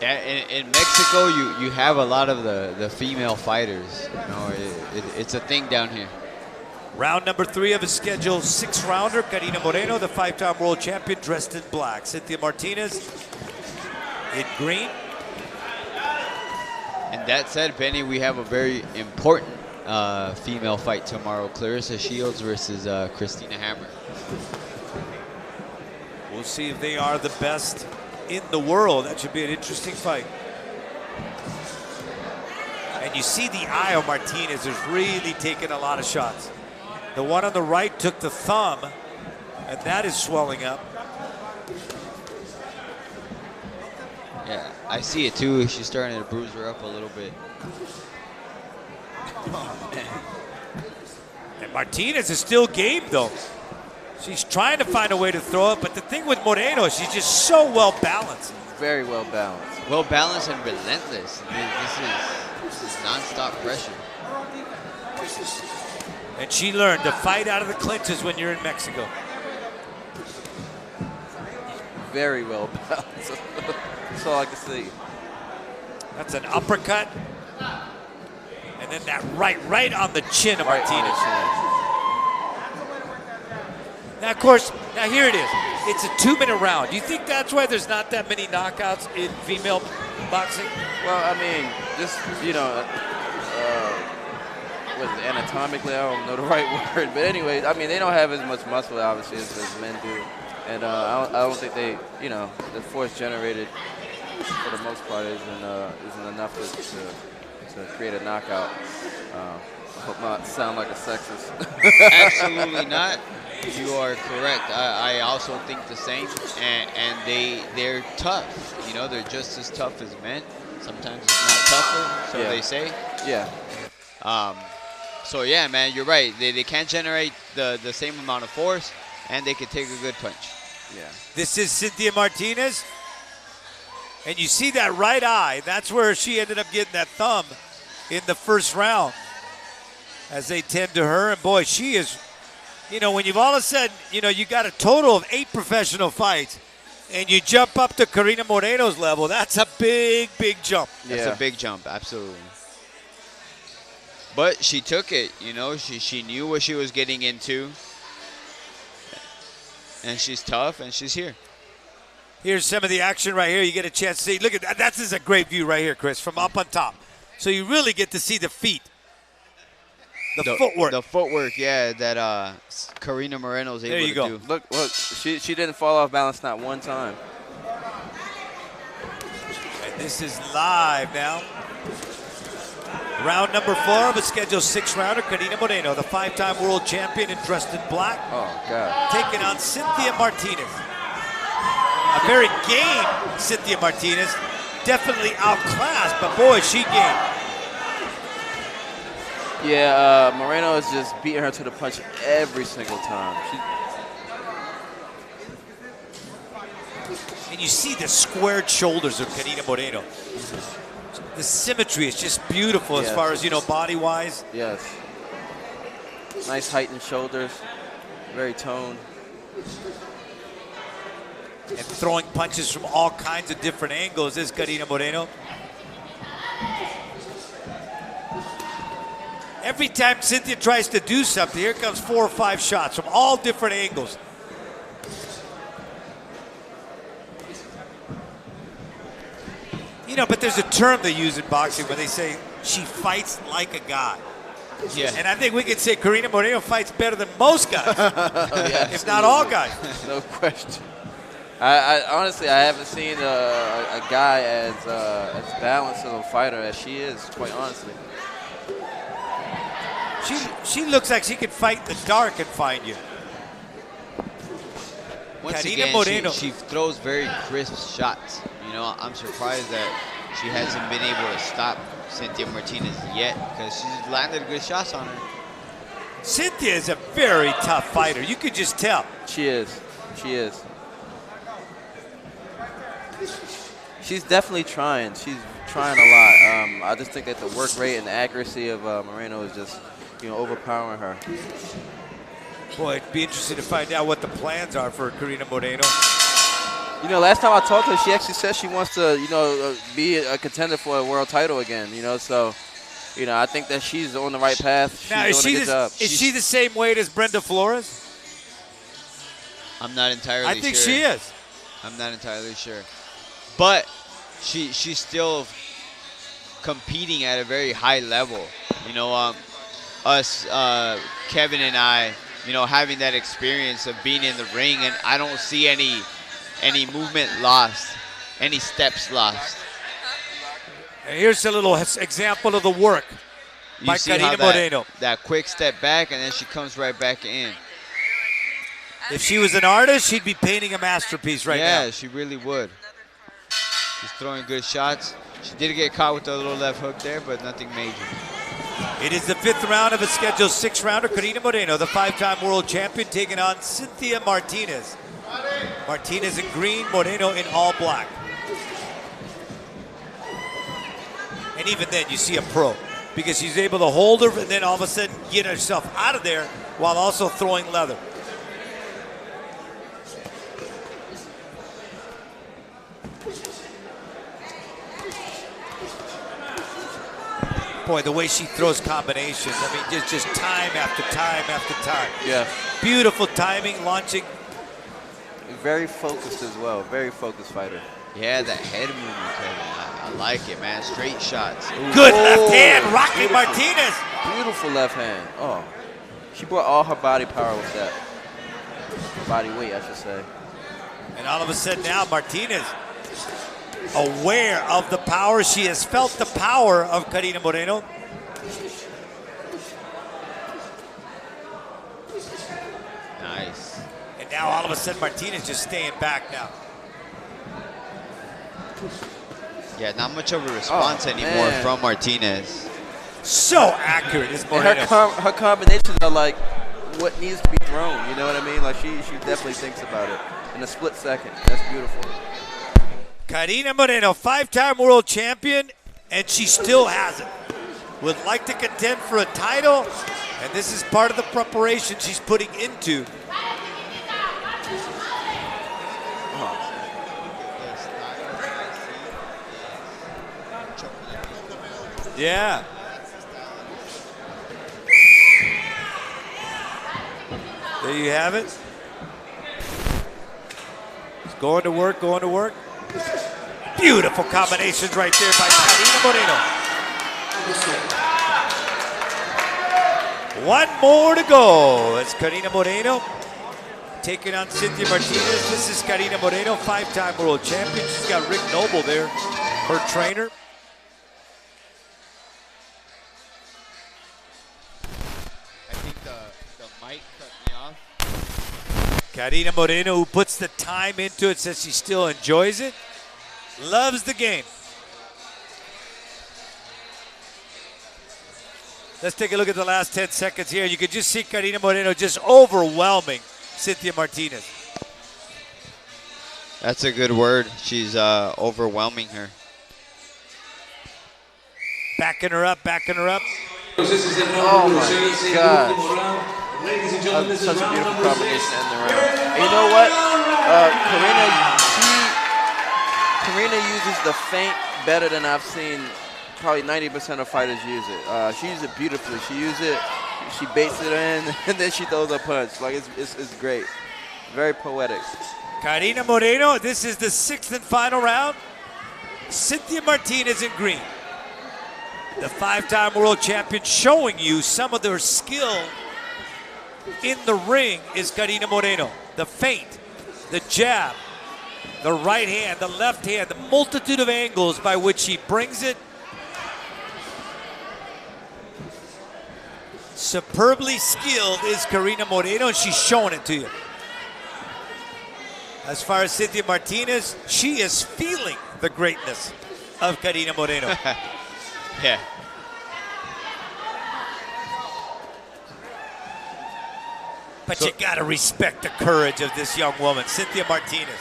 Speaker 3: Yeah, in Mexico, you have a lot of the female fighters. You know, it's a thing down here.
Speaker 1: Round number 3 of a scheduled 6-rounder. CARINA Moreno, the 5-time world champion, dressed in black. Cynthia Martinez in green.
Speaker 3: And that said, Benny, we have a very important female fight tomorrow. Clarissa Shields versus Christina Hammer.
Speaker 1: We'll see if they are the best in the world. That should be an interesting fight. And you see the eye of Martinez is really taking a lot of shots. The one on the right took the thumb, and that is swelling up.
Speaker 3: Yeah, I see it too. She's starting to bruise her up a little bit.
Speaker 1: Oh, man. And Martinez is still game, though. She's trying to find a way to throw it, but the thing with Moreno, she's just so well balanced.
Speaker 2: Very well balanced.
Speaker 3: Well balanced and relentless. This is non-stop pressure.
Speaker 1: And she learned to fight out of the clinches when you're in Mexico.
Speaker 2: Very well balanced. That's all I can see.
Speaker 1: That's an uppercut. And then that right on the chin of Martinez. Now, of course, now here it is. It's a 2-minute round. Do you think that's why there's not that many knockouts in female boxing?
Speaker 2: Well, I mean, just, you know, anatomically, I don't know the right word. But anyway, I mean, they don't have as much muscle, obviously, as men do. And I don't think they, you know, the force generated, for the most part, isn't enough to create a knockout. I hope not sound like a sexist.
Speaker 3: Absolutely not. You are correct. I also think the same. And they're tough. You know, they're just as tough as men. Sometimes it's not tougher, so they say.
Speaker 2: Yeah.
Speaker 3: So yeah, man, you're right. They can't generate the same amount of force, and they can take a good punch.
Speaker 2: Yeah.
Speaker 1: This is Cynthia Martinez. And you see that right eye. That's where she ended up getting that thumb in the first round as they tend to her. And boy, she is, you know, when you've all of a sudden, you know, you got a total of 8 professional fights and you jump up to CARINA Moreno's level, that's a big, big jump.
Speaker 3: That's a big jump, absolutely. But she took it, you know, she knew what she was getting into. And she's tough, and she's here.
Speaker 1: Here's some of the action right here. You get a chance to see. Look at that. That's just a great view right here, Chris, from up on top. So you really get to see the feet. The footwork.
Speaker 3: The footwork, yeah, that CARINA Moreno's able to do.
Speaker 2: Look, she didn't fall off balance not one time.
Speaker 1: And this is live now. Round number 4 of a scheduled 6-rounder. Carina Moreno, the 5-time world champion and dressed in black.
Speaker 2: Oh, God.
Speaker 1: Taking on Cynthia Martinez. A very game Cynthia Martinez. Definitely outclassed, but boy, she game.
Speaker 2: Yeah, Moreno is just beating her to the punch every single time.
Speaker 1: And you see the squared shoulders of Carina Moreno. The symmetry is just beautiful as far as, you know, body-wise.
Speaker 2: Yes. Nice height and shoulders. Very toned.
Speaker 1: And throwing punches from all kinds of different angles is Carina Moreno. Every time Cynthia tries to do something, here comes 4 or 5 shots from all different angles. You know, but there's a term they use in boxing when they say she fights like a guy.
Speaker 3: Yeah.
Speaker 1: And I think we can say Carina Moreno fights better than most guys, if not all guys.
Speaker 2: No question. I honestly, I haven't seen a guy as balanced of a fighter as she is, quite honestly.
Speaker 1: She looks like she can fight in the dark and find you.
Speaker 3: Once
Speaker 1: Carina
Speaker 3: again,
Speaker 1: Moreno.
Speaker 3: she throws very crisp shots. You know, I'm surprised that she hasn't been able to stop Cynthia Martinez yet, because she's landed good shots on her.
Speaker 1: Cynthia is a very tough fighter. You could just tell.
Speaker 2: She is. She is. She's definitely trying. She's trying a lot. I just think that the work rate and the accuracy of Moreno is just, you know, overpowering her.
Speaker 1: Boy, it'd be interesting to find out what the plans are for Carina Moreno.
Speaker 2: You know, last time I talked to her, she actually said she wants to, you know, be a contender for a world title again, you know, so, you know, I think that she's on the right path. She's
Speaker 1: Now,
Speaker 2: doing a good job.
Speaker 1: Is she the same weight as Brenda Flores?
Speaker 3: I'm not entirely sure.
Speaker 1: I think she is.
Speaker 3: I'm not entirely sure. But she's still competing at a very high level. You know, us, Kevin and I, you know, having that experience of being in the ring, and I don't see any movement lost, any steps lost.
Speaker 1: And here's a little example of the work by Carina Moreno.
Speaker 3: That quick step back, and then she comes right back in.
Speaker 1: If she was an artist, she'd be painting a masterpiece right now.
Speaker 3: Yeah, she really would. She's throwing good shots. She did get caught with a little left hook there, but nothing major.
Speaker 1: It is the 5th round of a scheduled 6-rounder. Carina Moreno, the 5-time world champion, taking on Cynthia Martinez. Martinez in green, Moreno in all black. And even then, you see a pro, because she's able to hold her and then all of a sudden get herself out of there while also throwing leather. Boy, the way she throws combinations, I mean, just time after time after time.
Speaker 2: Yeah.
Speaker 1: Beautiful timing, launching.
Speaker 2: Very focused as well. Very focused fighter.
Speaker 3: Yeah, that head movement, Kevin. I like it, man. Straight shots. Ooh.
Speaker 1: Good left hand, rocking Martinez.
Speaker 2: Beautiful left hand. Oh, she brought all her body power with that. Body weight, I should say.
Speaker 1: And all of a sudden now, Martinez, aware of the power. She has felt the power of Carina Moreno.
Speaker 3: Nice.
Speaker 1: And now all of a sudden Martinez just staying back now.
Speaker 3: Yeah, not much of a response anymore from Martinez.
Speaker 1: So accurate is Moreno.
Speaker 2: Her combinations are like what needs to be thrown, you know what I mean? Like she definitely thinks about it in a split second. That's beautiful.
Speaker 1: Carina Moreno, 5-time world champion, and she still has it. Would like to contend for a title, and this is part of the preparation she's putting into. Yeah. There you have it. It's going to work, going to work. Beautiful combinations right there by Carina Moreno. One more to go. It's Carina Moreno taking on Cynthia Martinez. This is Carina Moreno, 5-time world champion. She's got Rick Noble there, her trainer.
Speaker 3: Might cut me off.
Speaker 1: Carina Moreno, who puts the time into it, says she still enjoys it, loves the game. Let's take a look at the last 10 seconds here. You can just see Carina Moreno just overwhelming Cynthia Martinez.
Speaker 3: That's a good word. She's overwhelming her.
Speaker 1: Backing her up, backing her up.
Speaker 2: Oh my gosh. Such a beautiful combination in the round. And you know what? Carina uses the feint better than I've seen probably 90% of fighters use it. She uses it beautifully. She uses it, she baits it in, and then she throws a punch. Like, it's great. Very poetic.
Speaker 1: Carina Moreno, this is the 6th and final round. Cynthia Martinez in green. The 5-time world champion, showing you some of their skill in the ring is Carina Moreno. The feint, the jab, the right hand, the left hand, the multitude of angles by which she brings it. Superbly skilled is Carina Moreno, and she's showing it to you. As far as Cynthia Martinez, she is feeling the greatness of Carina Moreno.
Speaker 3: Yeah.
Speaker 1: But you gotta respect the courage of this young woman, Cynthia Martinez.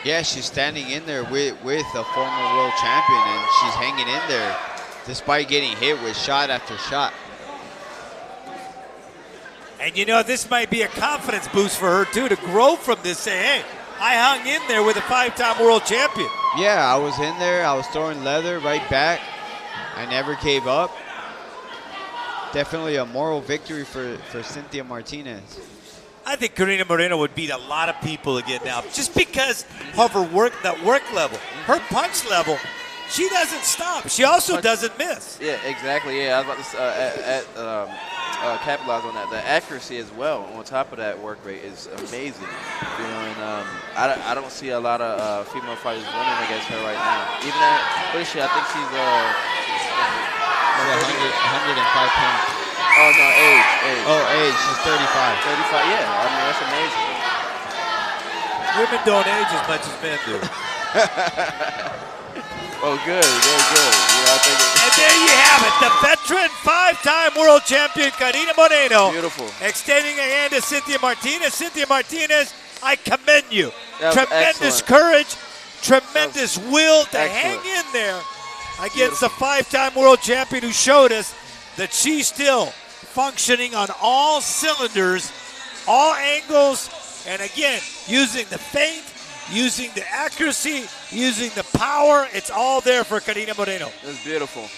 Speaker 3: Yeah, she's standing in there with a former world champion, and she's hanging in there despite getting hit with shot after shot.
Speaker 1: And you know, this might be a confidence boost for her too, to grow from this, say, hey, I hung in there with a 5-time world champion.
Speaker 3: Yeah, I was in there, I was throwing leather right back. I never gave up. Definitely a moral victory for Cynthia Martinez.
Speaker 1: I think Carina Moreno would beat a lot of people again now, just because of her work level, her punch level. She doesn't stop. She also doesn't miss.
Speaker 2: Yeah, exactly. Yeah, I was about to capitalize on that. The accuracy as well, on top of that work rate, is amazing. You know, and I don't see a lot of female fighters winning against her right now. Even at, what is she? I think she's
Speaker 3: 105 pounds.
Speaker 2: Oh no, age.
Speaker 3: Oh, age. She's 35.
Speaker 2: 35. Yeah, I mean that's amazing.
Speaker 1: Women don't age as much as men do.
Speaker 2: Oh, good. You know, I think
Speaker 1: and there you have it, the veteran 5-time world champion Carina Moreno.
Speaker 2: Beautiful.
Speaker 1: Extending a hand to Cynthia Martinez. Cynthia Martinez, I commend you.
Speaker 2: That was
Speaker 1: Tremendous
Speaker 2: excellent.
Speaker 1: courage, tremendous will to
Speaker 2: excellent.
Speaker 1: hang in there against the 5-time world champion who showed us that she's still functioning on all cylinders, all angles, and again, using the feint, using the accuracy, using the power. It's all there for Carina Moreno.
Speaker 2: It was beautiful.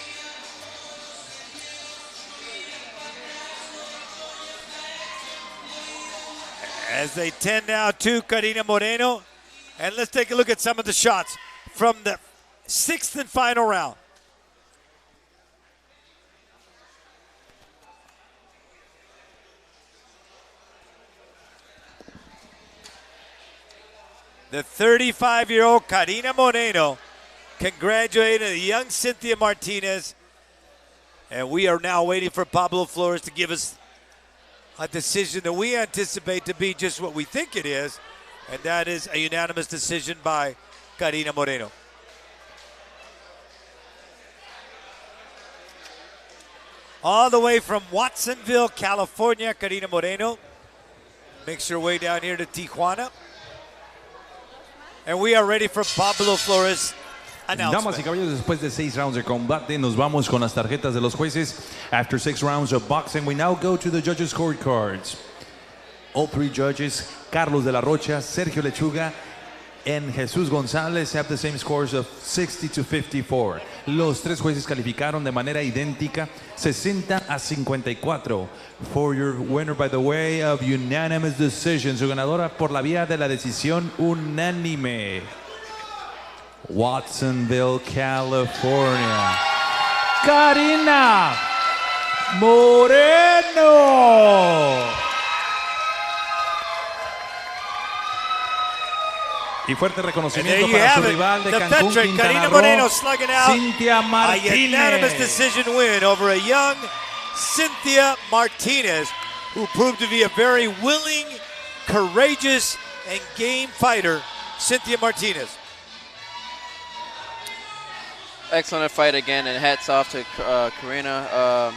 Speaker 1: As they tend now to Carina Moreno. And let's take a look at some of the shots from the 6th and final round. The 35-year-old Carina Moreno congratulating the young Cynthia Martinez. And we are now waiting for Pablo Flores to give us a decision that we anticipate to be just what we think it is, and that is a unanimous decision by Carina Moreno. All the way from Watsonville, California, Carina Moreno makes her way down here to Tijuana. And we are ready for Pablo Flores' announcement.
Speaker 5: Damas y caballeros, después de 6 rounds de combate, nos vamos con las tarjetas de los jueces. After 6 rounds of boxing, we now go to the judges' scorecards. All 3 judges, Carlos de la Rocha, Sergio Lechuga, and Jesus Gonzalez have the same scores of 60-54. Los 3 jueces calificaron de manera idéntica, 60-54. For your winner by the way of unanimous decision, su ganadora por la vía de la decisión unánime, Watsonville, California, Carina Moreno. Y fuerte reconocimiento para su rival de Cancún, Quintana Roo, Cynthia
Speaker 1: A unanimous
Speaker 5: Martinez.
Speaker 1: decision win over a young Cynthia Martinez. who proved to be a very willing, courageous, and game fighter, Cynthia Martinez.
Speaker 2: Excellent fight again, and hats off to CARINA.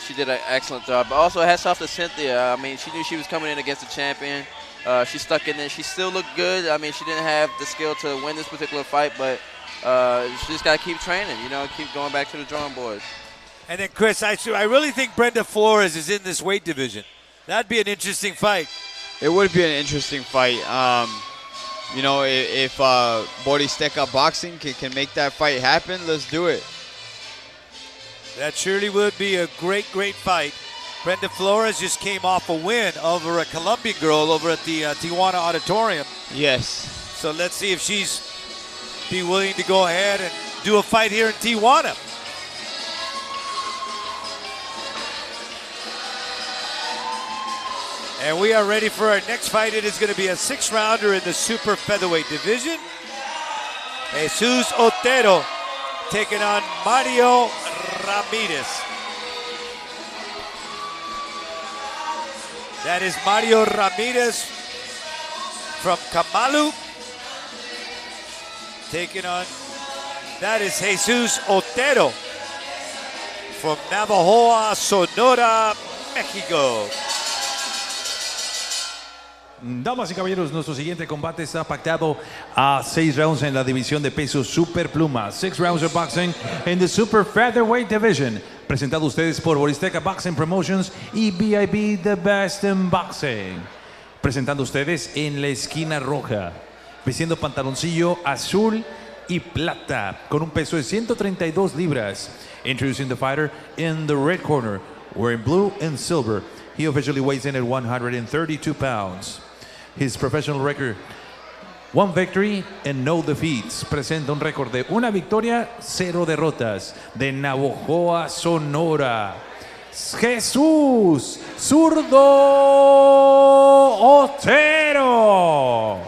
Speaker 2: She did an excellent job. But also hats off to Cynthia. I mean, she knew she was coming in against a champion. She stuck in there. She still looked good. I mean, she didn't have the skill to win this particular fight, but she just got to keep training, you know, keep going back to the drawing board.
Speaker 1: And then, Chris, I really think Brenda Flores is in this weight division. That'd be an interesting fight.
Speaker 3: It would be an interesting fight. You know, if Boristeca Boxing can make that fight happen, let's do it.
Speaker 1: That surely would be a great, great fight. Brenda Flores just came off a win over a Colombian girl over at the Tijuana Auditorium.
Speaker 3: Yes.
Speaker 1: So let's see if she's be willing to go ahead and do a fight here in Tijuana. And we are ready for our next fight. It is going to be a 6-rounder in the super featherweight division. Jesus Otero taking on Mario Ramirez. That is Mario Ramirez from Kamalu. Taking on, that is Jesus Otero from Navajoa, Sonora, Mexico.
Speaker 5: Damas y caballeros, nuestro siguiente combate está pactado a 6 rounds en la división de peso super pluma. 6 rounds of boxing in the super featherweight division. Presentado a ustedes por Boristeca Boxing Promotions y BIB The Best in Boxing. Presentando a ustedes en la esquina roja, vistiendo pantaloncillo azul y plata, con un peso de 132 libras. Introducing the fighter in the red corner, wearing blue and silver. He officially weighs in at 132 pounds. His professional record, 1 victory and no defeats. Presenta un récord de 1 victoria, 0 derrotas. De Navajoa, Sonora, Jesús Zurdo Otero.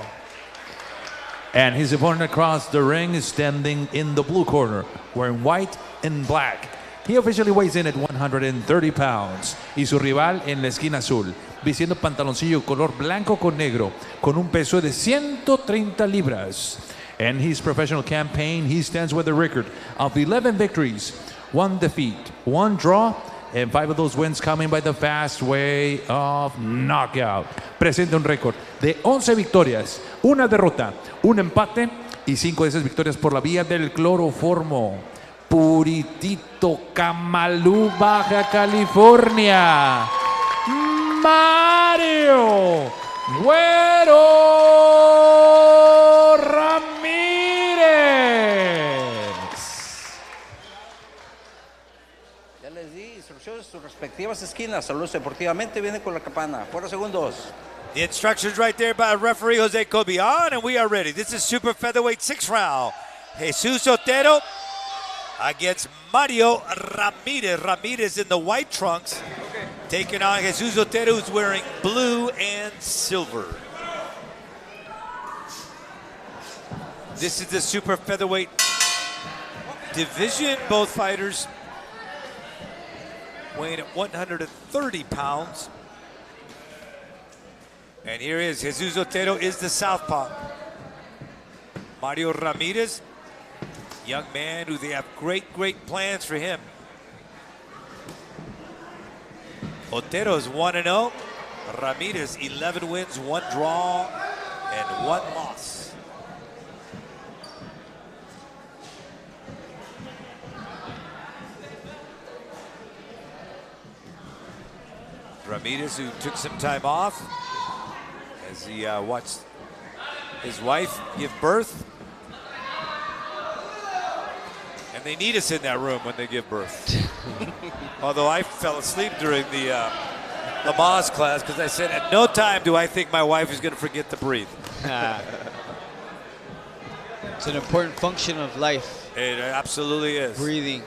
Speaker 5: And his opponent across the ring is standing in the blue corner, wearing white and black. He officially weighs in at 130 pounds. Y su rival en la esquina azul, vistiendo pantaloncillo color blanco con negro, con un peso de 130 libras. In his professional campaign, he stands with a record of 11 victories, 1 defeat, 1 draw, and 5 of those wins coming by the fast way of knockout. Presenta un récord de 11 victorias, 1 derrota, 1 empate y 5 de esas victorias por la vía del cloroformo. Puritito, Camalú, Baja California, Mario Güero Ramírez.
Speaker 8: Ya les di instrucciones en sus respectivas esquinas. Saludos deportivamente, viene con la campana. Fuera segundos.
Speaker 1: The instructions right there by referee Jose Cobian, and we are ready. This is super featherweight 6th round. Jesus Otero against Mario Ramirez. Ramirez in the white trunks, taking on Jesus Otero, who's wearing blue and silver. This is the super featherweight division. Both fighters weighing at 130 pounds. And here is Jesus Otero is the southpaw. Mario Ramirez, young man who they have great, great plans for him. Otero is 1-0. Ramirez, 11 wins, 1 draw, and 1 loss. Ramirez, who took some time off as he watched his wife give birth. And they need us in that room when they give birth. Although I fell asleep during the Lamaze class because I said, at no time do I think my wife is going to forget to breathe.
Speaker 3: It's an important function of life.
Speaker 1: It absolutely is.
Speaker 3: Breathing.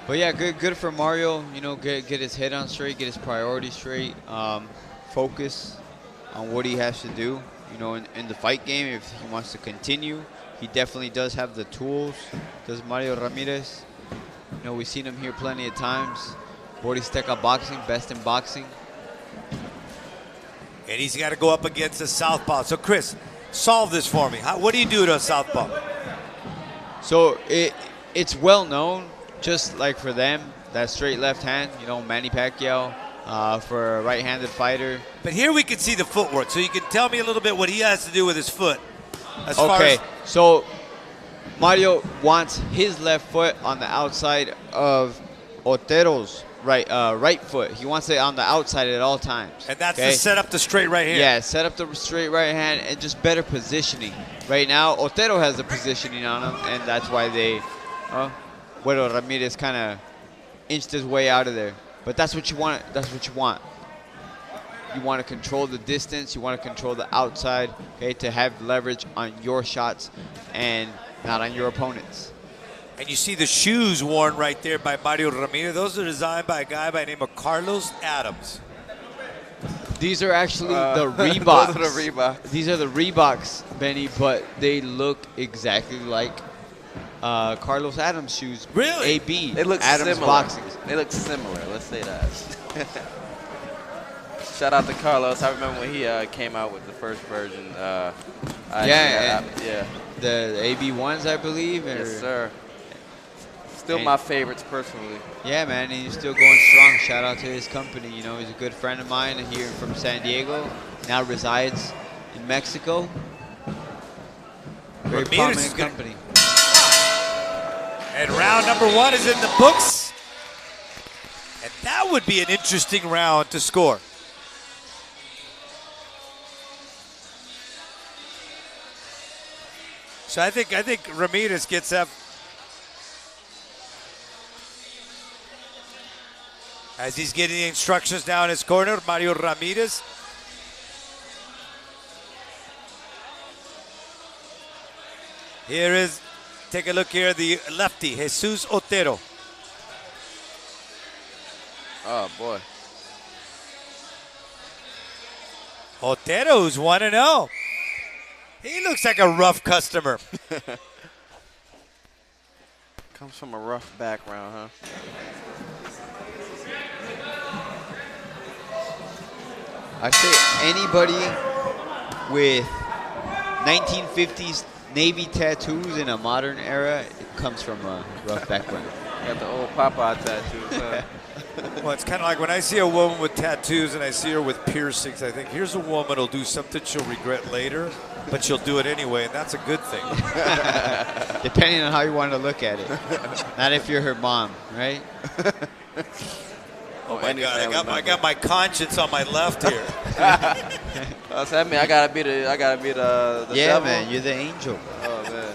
Speaker 3: But yeah, good for Mario. You know, get his head on straight, get his priorities straight, focus on what he has to do. You know, in the fight game, if he wants to continue, he definitely does have the tools. Does Mario Ramirez? You know, we've seen him here plenty of times. Boristeca boxing, best in boxing.
Speaker 1: And he's got to go up against a southpaw. So Chris, solve this for me. What do you do to a southpaw?
Speaker 3: So it's well known, just like for them, that straight left hand, you know, Manny Pacquiao, for a right-handed fighter.
Speaker 1: But here we can see the footwork. So you can tell me a little bit what he has to do with his foot.
Speaker 3: Okay, so Mario wants his left foot on the outside of Otero's right foot. He wants it on the outside at all times.
Speaker 1: And that's to set up the straight right hand.
Speaker 3: Yeah, set up the straight right hand and just better positioning. Right now, Otero has the positioning on him, and that's why Ramirez kind of inched his way out of there. But that's what you want. That's what you want. You want to control the distance. You want to control the outside, okay, to have leverage on your shots and not on your opponents.
Speaker 1: And you see the shoes worn right there by Mario Ramirez. Those are designed by a guy by the name of Carlos Adams.
Speaker 3: These are actually the Reeboks.
Speaker 2: Those are the Reeboks.
Speaker 3: These are the Reeboks, Benny, but they look exactly like Carlos Adams shoes.
Speaker 1: Really?
Speaker 3: AB.
Speaker 2: They look
Speaker 3: Adams
Speaker 2: similar.
Speaker 3: boxing.
Speaker 2: They look similar. Let's say that. Shout out to Carlos. I remember when he came out with the first version.
Speaker 3: Yeah.
Speaker 2: The
Speaker 3: The AB ones, I believe.
Speaker 2: yes, sir. Still my favorites personally.
Speaker 3: Yeah, man, and he's still going strong. Shout out to his company. You know, he's a good friend of mine here from San Diego. Now resides in Mexico. Very prominent company.
Speaker 1: And round number 1 is in the books. And that would be an interesting round to score. So I think Ramirez gets up. As he's getting the instructions down his corner, Mario Ramirez. Here is, take a look here, the lefty, Jesus Otero.
Speaker 2: Oh, boy.
Speaker 1: Otero's 1-0. He looks like a rough customer.
Speaker 2: Comes from a rough background, huh?
Speaker 3: I say anybody with 1950s Navy tattoos in a modern era, it comes from a rough background.
Speaker 2: Got the old Popeye tattoos, huh?
Speaker 1: Well, it's kind of like when I see a woman with tattoos and I see her with piercings, I think, here's a woman who'll do something she'll regret later, but she'll do it anyway, and that's a good thing.
Speaker 3: Depending on how you want to look at it. Not if you're her mom, right?
Speaker 1: Oh my God! I got my conscience on my left here.
Speaker 2: So that mean I gotta be the
Speaker 3: yeah,
Speaker 2: devil?
Speaker 3: man, you're the angel.
Speaker 2: Oh man.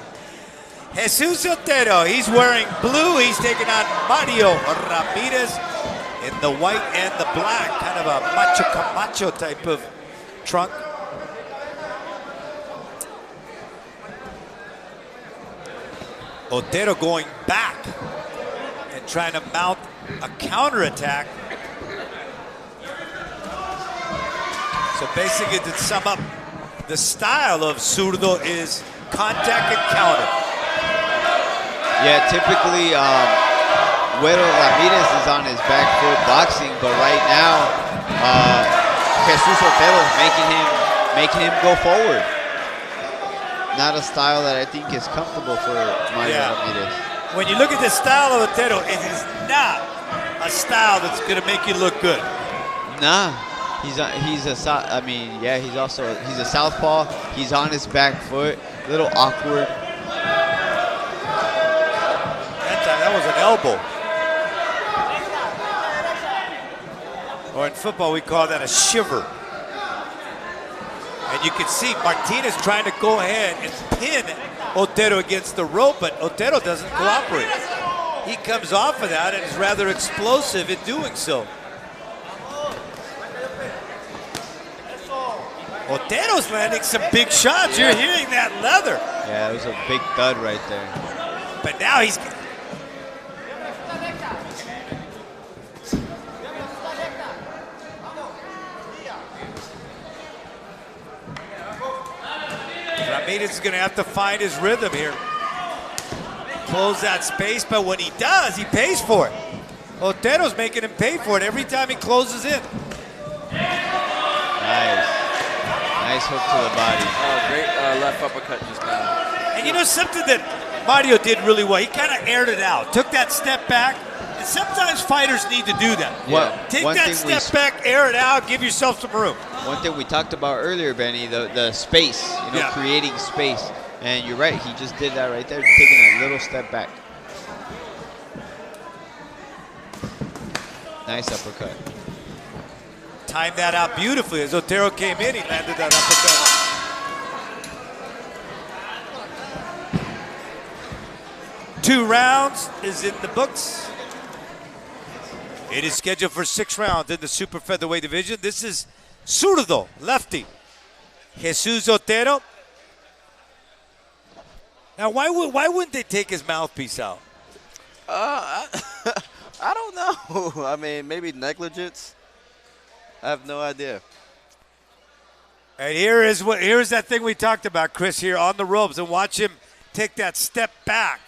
Speaker 1: Jesus Otero, he's wearing blue. He's taking on Mario Ramirez in the white and the black, kind of a macho camacho type of trunk. Otero going back and trying to mount a counterattack. So basically, to sum up, the style of Zurdo is contact and counter.
Speaker 3: Yeah, typically, Güero Ramirez is on his back foot boxing, but right now, Jesus Otero is making him go forward. Not a style that I think is comfortable for Mario Ramirez.
Speaker 1: When you look at the style of Otero, it is not a style that's going to make you look good.
Speaker 3: Nah, he's a southpaw. He's on his back foot, a little awkward.
Speaker 1: That was an elbow. Or in football, we call that a shiver. And you can see Martinez trying to go ahead and pin Otero against the rope, but Otero doesn't cooperate. He comes off of that and is rather explosive in doing so. Otero's landing some big shots. You're hearing that leather.
Speaker 3: Yeah, it was a big thud right there.
Speaker 1: But now he's... Ramirez is going to have to find his rhythm here. close that space, but when he does, he pays for it. Otero's making him pay for it every time he closes in.
Speaker 3: Nice. Nice hook to the body.
Speaker 2: Oh, great left uppercut just now.
Speaker 1: And you know something that Mario did really well? He kind of aired it out, took that step back, and sometimes fighters need to do that.
Speaker 3: Yeah.
Speaker 1: Take that step back, air it out, give yourself some room.
Speaker 3: One thing we talked about earlier, Benny, the space, creating space. And you're right, he just did that right there, taking a little step back. Nice uppercut.
Speaker 1: Timed that out beautifully. As Otero came in, he landed that uppercut. 2 rounds is in the books. It is scheduled for 6 rounds in the super featherweight division. This is zurdo, lefty, Jesus Otero. Now, why wouldn't they take his mouthpiece out?
Speaker 2: I don't know. I mean, maybe negligence. I have no idea.
Speaker 1: And here's that thing we talked about, Chris, here on the ropes, and watch him take that step back.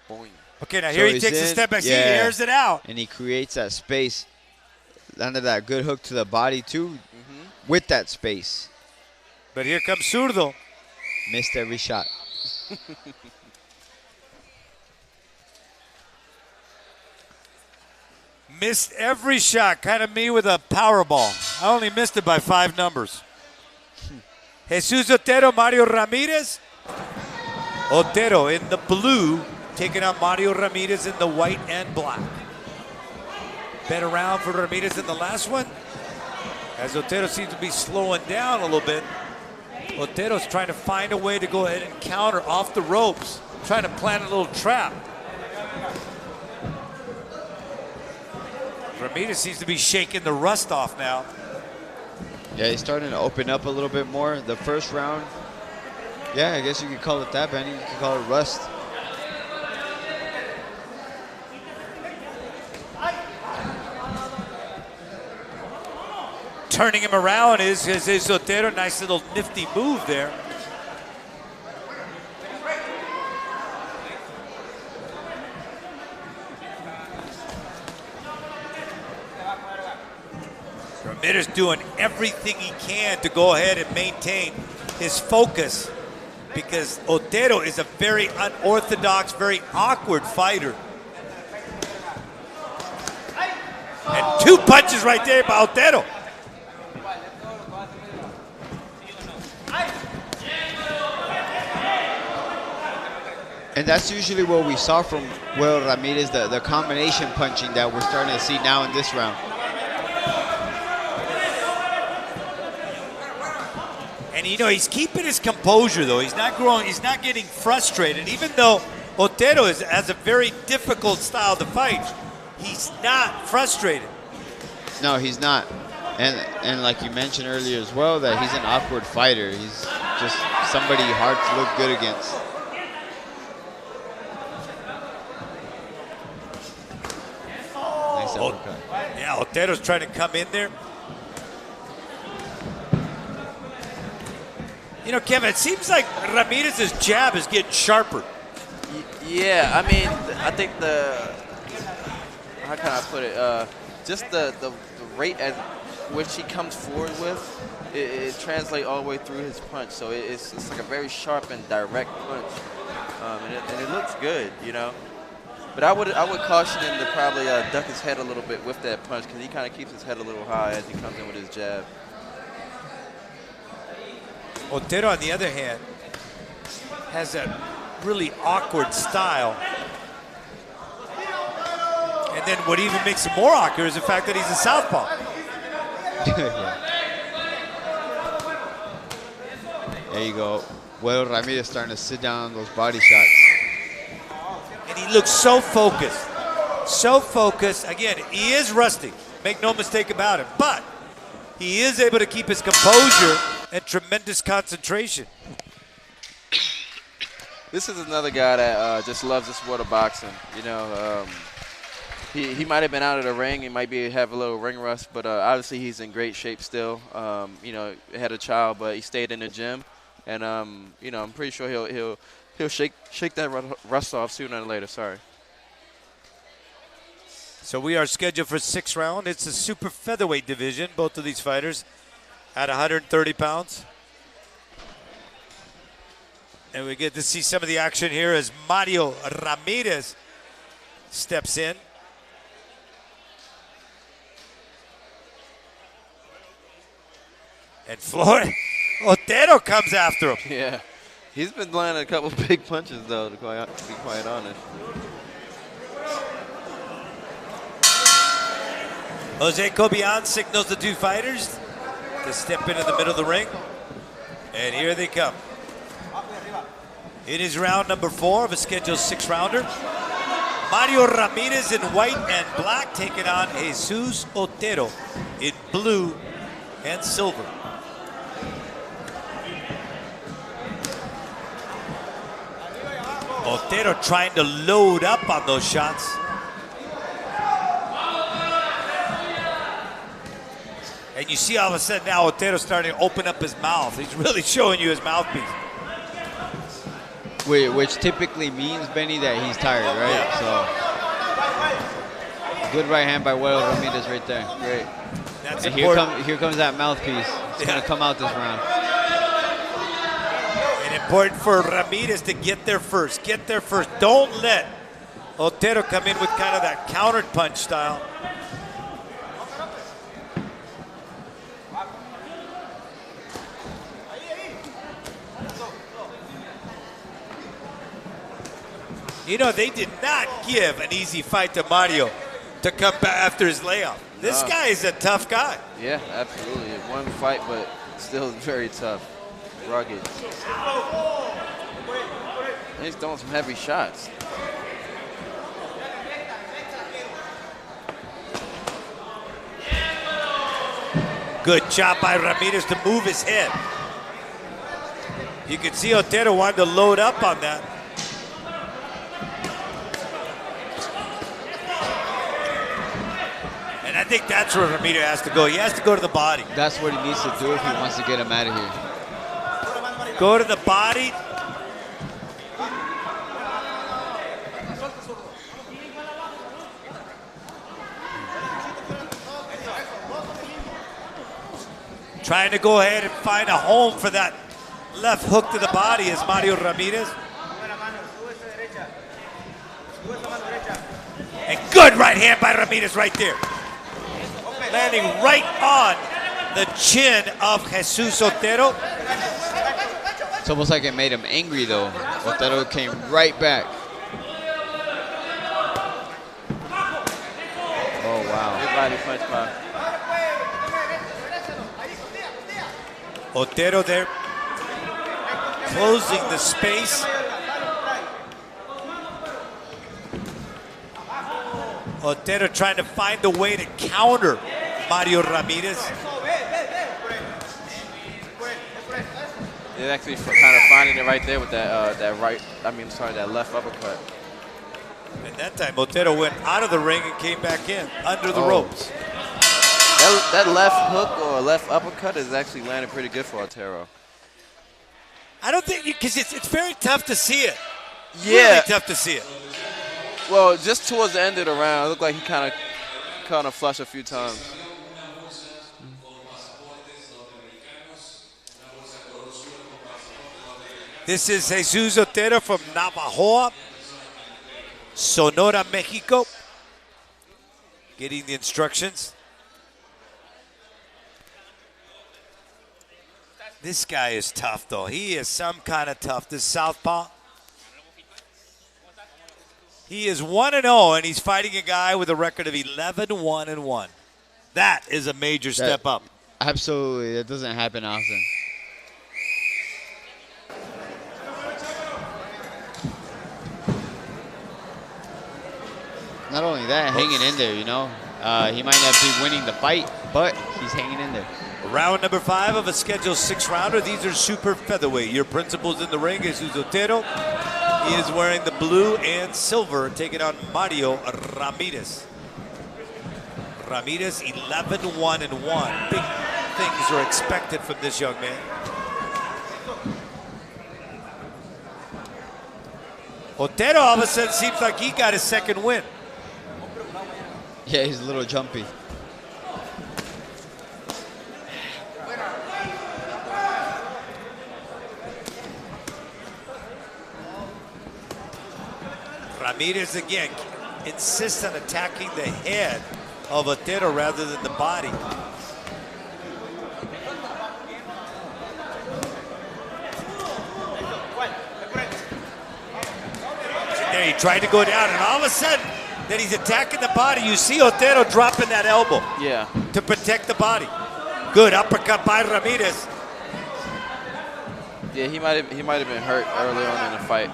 Speaker 2: Boing.
Speaker 1: Okay, now here he takes a step back. See, he airs it out.
Speaker 3: And he creates that space under that good hook to the body, too, with that space.
Speaker 1: But here comes zurdo.
Speaker 3: Missed every shot.
Speaker 1: Missed every shot, kind of me with a power ball. I only missed it by 5 numbers. Jesus Otero, Mario Ramirez. Otero in the blue, taking on Mario Ramirez in the white and black. Better round for Ramirez in the last one, as Otero seems to be slowing down a little bit. Otero's trying to find a way to go ahead and counter off the ropes, trying to plant a little trap. Ramirez seems to be shaking the rust off now.
Speaker 3: Yeah, he's starting to open up a little bit more. The first round, yeah, I guess you could call it that, Benny. You could call it rust.
Speaker 1: Turning him around is Jesus Otero. Nice little nifty move there. Ramirez doing everything he can to go ahead and maintain his focus, because Otero is a very unorthodox, very awkward fighter. And 2 punches right there by Otero.
Speaker 3: And that's usually what we saw from Will Ramirez, the combination punching that we're starting to see now in this round.
Speaker 1: And you know, he's keeping his composure though. He's not growing, he's not getting frustrated. Even though Otero has a very difficult style to fight, he's not frustrated.
Speaker 3: No, he's not. And like you mentioned earlier as well, that he's an awkward fighter. He's just somebody hard to look good against. Nice uppercut.
Speaker 1: Yeah, Otero's trying to come in there. You know, Kevin, it seems like Ramirez's jab is getting sharper.
Speaker 2: Yeah, I mean, I think how can I put it? Just the rate at which he comes forward with, it translates all the way through his punch. So it's like a very sharp and direct punch, and it looks good, you know. But I would caution him to probably duck his head a little bit with that punch, because he kind of keeps his head a little high as he comes in with his jab.
Speaker 1: Otero, on the other hand, has that really awkward style. And then what even makes him more awkward is the fact that he's a southpaw.
Speaker 3: There you go. Will Ramirez starting to sit down on those body shots.
Speaker 1: And he looks so focused. So focused. Again, he is rusty. Make no mistake about it. But he is able to keep his composure and tremendous concentration.
Speaker 2: This is another guy that just loves the sport of boxing. You know, he might have been out of the ring. He might have a little ring rust, but obviously he's in great shape still. You know, had a child, but he stayed in the gym, and you know, I'm pretty sure He'll shake that rust off sooner or later. Sorry.
Speaker 1: So we are scheduled for 6th round. It's the super featherweight division. Both of these fighters at 130 pounds. And we get to see some of the action here as Mario Ramirez steps in. And Otero comes after him.
Speaker 2: Yeah. He's been landing a couple big punches, though, to be quite honest.
Speaker 1: Jose Cobian signals the two fighters to step into the middle of the ring. And here they come. It is round number 4 of a scheduled 6-rounder. Mario Ramirez in white and black taking on Jesus Otero in blue and silver. Otero trying to load up on those shots. And you see all of a sudden now Otero starting to open up his mouth. He's really showing you his mouthpiece.
Speaker 3: Which typically means, Benny, that he's tired, right? So, good right hand by Mario Ramirez right there. Great.
Speaker 1: That's
Speaker 3: and
Speaker 1: important.
Speaker 3: here comes that mouthpiece. It's going to come out this round.
Speaker 1: And important for Ramirez to get there first. Get there first. Don't let Otero come in with kind of that countered punch style. You know, they did not give an easy fight to Mario to come back after his layoff. This guy is a tough guy.
Speaker 2: Yeah, absolutely. One fight, but still very tough. Rugged. He's throwing some heavy shots.
Speaker 1: Good job by Ramirez to move his head. You can see Otero wanted to load up on that. And I think that's where Ramirez has to go. He has to go to the body.
Speaker 3: That's what he needs to do if he wants to get him out of here.
Speaker 1: Go to the body. Trying to go ahead and find a home for that left hook to the body is Mario Ramirez. And good right hand by Ramirez right there. Landing right on the chin of Jesus Otero.
Speaker 3: It's almost like it made him angry, though. Otero came right back. Oh, wow.
Speaker 2: Good body punch by.
Speaker 1: Otero there, closing the space. Otero trying to find a way to counter Mario Ramirez.
Speaker 2: He's actually kind of finding it right there with that that left uppercut.
Speaker 1: And that time Otero went out of the ring and came back in under the ropes.
Speaker 2: That left hook or left uppercut is actually landing pretty good for Otero.
Speaker 1: I don't think, because it's very tough to see it.
Speaker 2: Yeah.
Speaker 1: Really tough to see it.
Speaker 2: Well, just towards the end of the round, it looked like he kind of flushed a few times.
Speaker 1: This is Jesus Otero from Navajoa, Sonora, Mexico, getting the instructions. This guy is tough, though. He is some kind of tough. This southpaw. He is 1-0, and he's fighting a guy with a record of 11-1-1. That is a major step up.
Speaker 3: Absolutely. That doesn't happen often. Not only that, hanging in there, you know. He might not be winning the fight, but he's hanging in there.
Speaker 1: Round number 5 of a scheduled 6-rounder. These are super featherweight. Your principals in the ring is Jesus Otero. He is wearing the blue and silver, taking on Mario Ramirez. Ramirez 11-1-1. Big things are expected from this young man. Otero all of a sudden seems like he got his second win.
Speaker 3: Yeah, he's a little jumpy.
Speaker 1: Ramirez again insists on attacking the head of Otero rather than the body. There, he tried to go down, and all of a sudden, then he's attacking the body. You see Otero dropping that elbow to protect the body. Good uppercut by Ramirez.
Speaker 2: Yeah, he might have been hurt early on in the fight.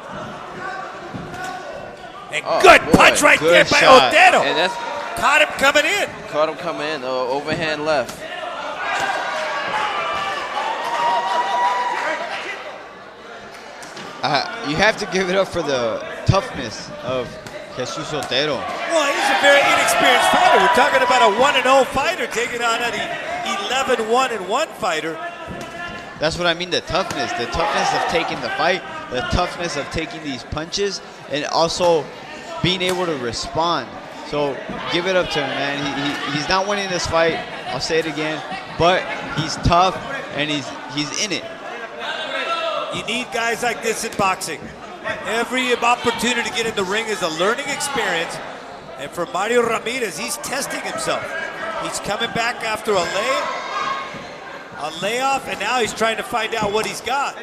Speaker 1: And good punch right there by Otero.
Speaker 2: And that's
Speaker 1: caught him coming in.
Speaker 2: Caught him coming in. Overhand left.
Speaker 3: You have to give it up for the toughness of Jesus Otero.
Speaker 1: Well, he's a very inexperienced fighter. We're talking about a 1-0 fighter taking on an 11-1-1 fighter.
Speaker 3: That's what I mean, the toughness of taking the fight, the toughness of taking these punches, and also being able to respond. So give it up to him, man. He's not winning this fight, I'll say it again, but he's tough and he's in it.
Speaker 1: You need guys like this in boxing. Every opportunity to get in the ring is a learning experience. And for Mario Ramirez, he's testing himself. He's coming back after a layoff, and now he's trying to find out what he's got.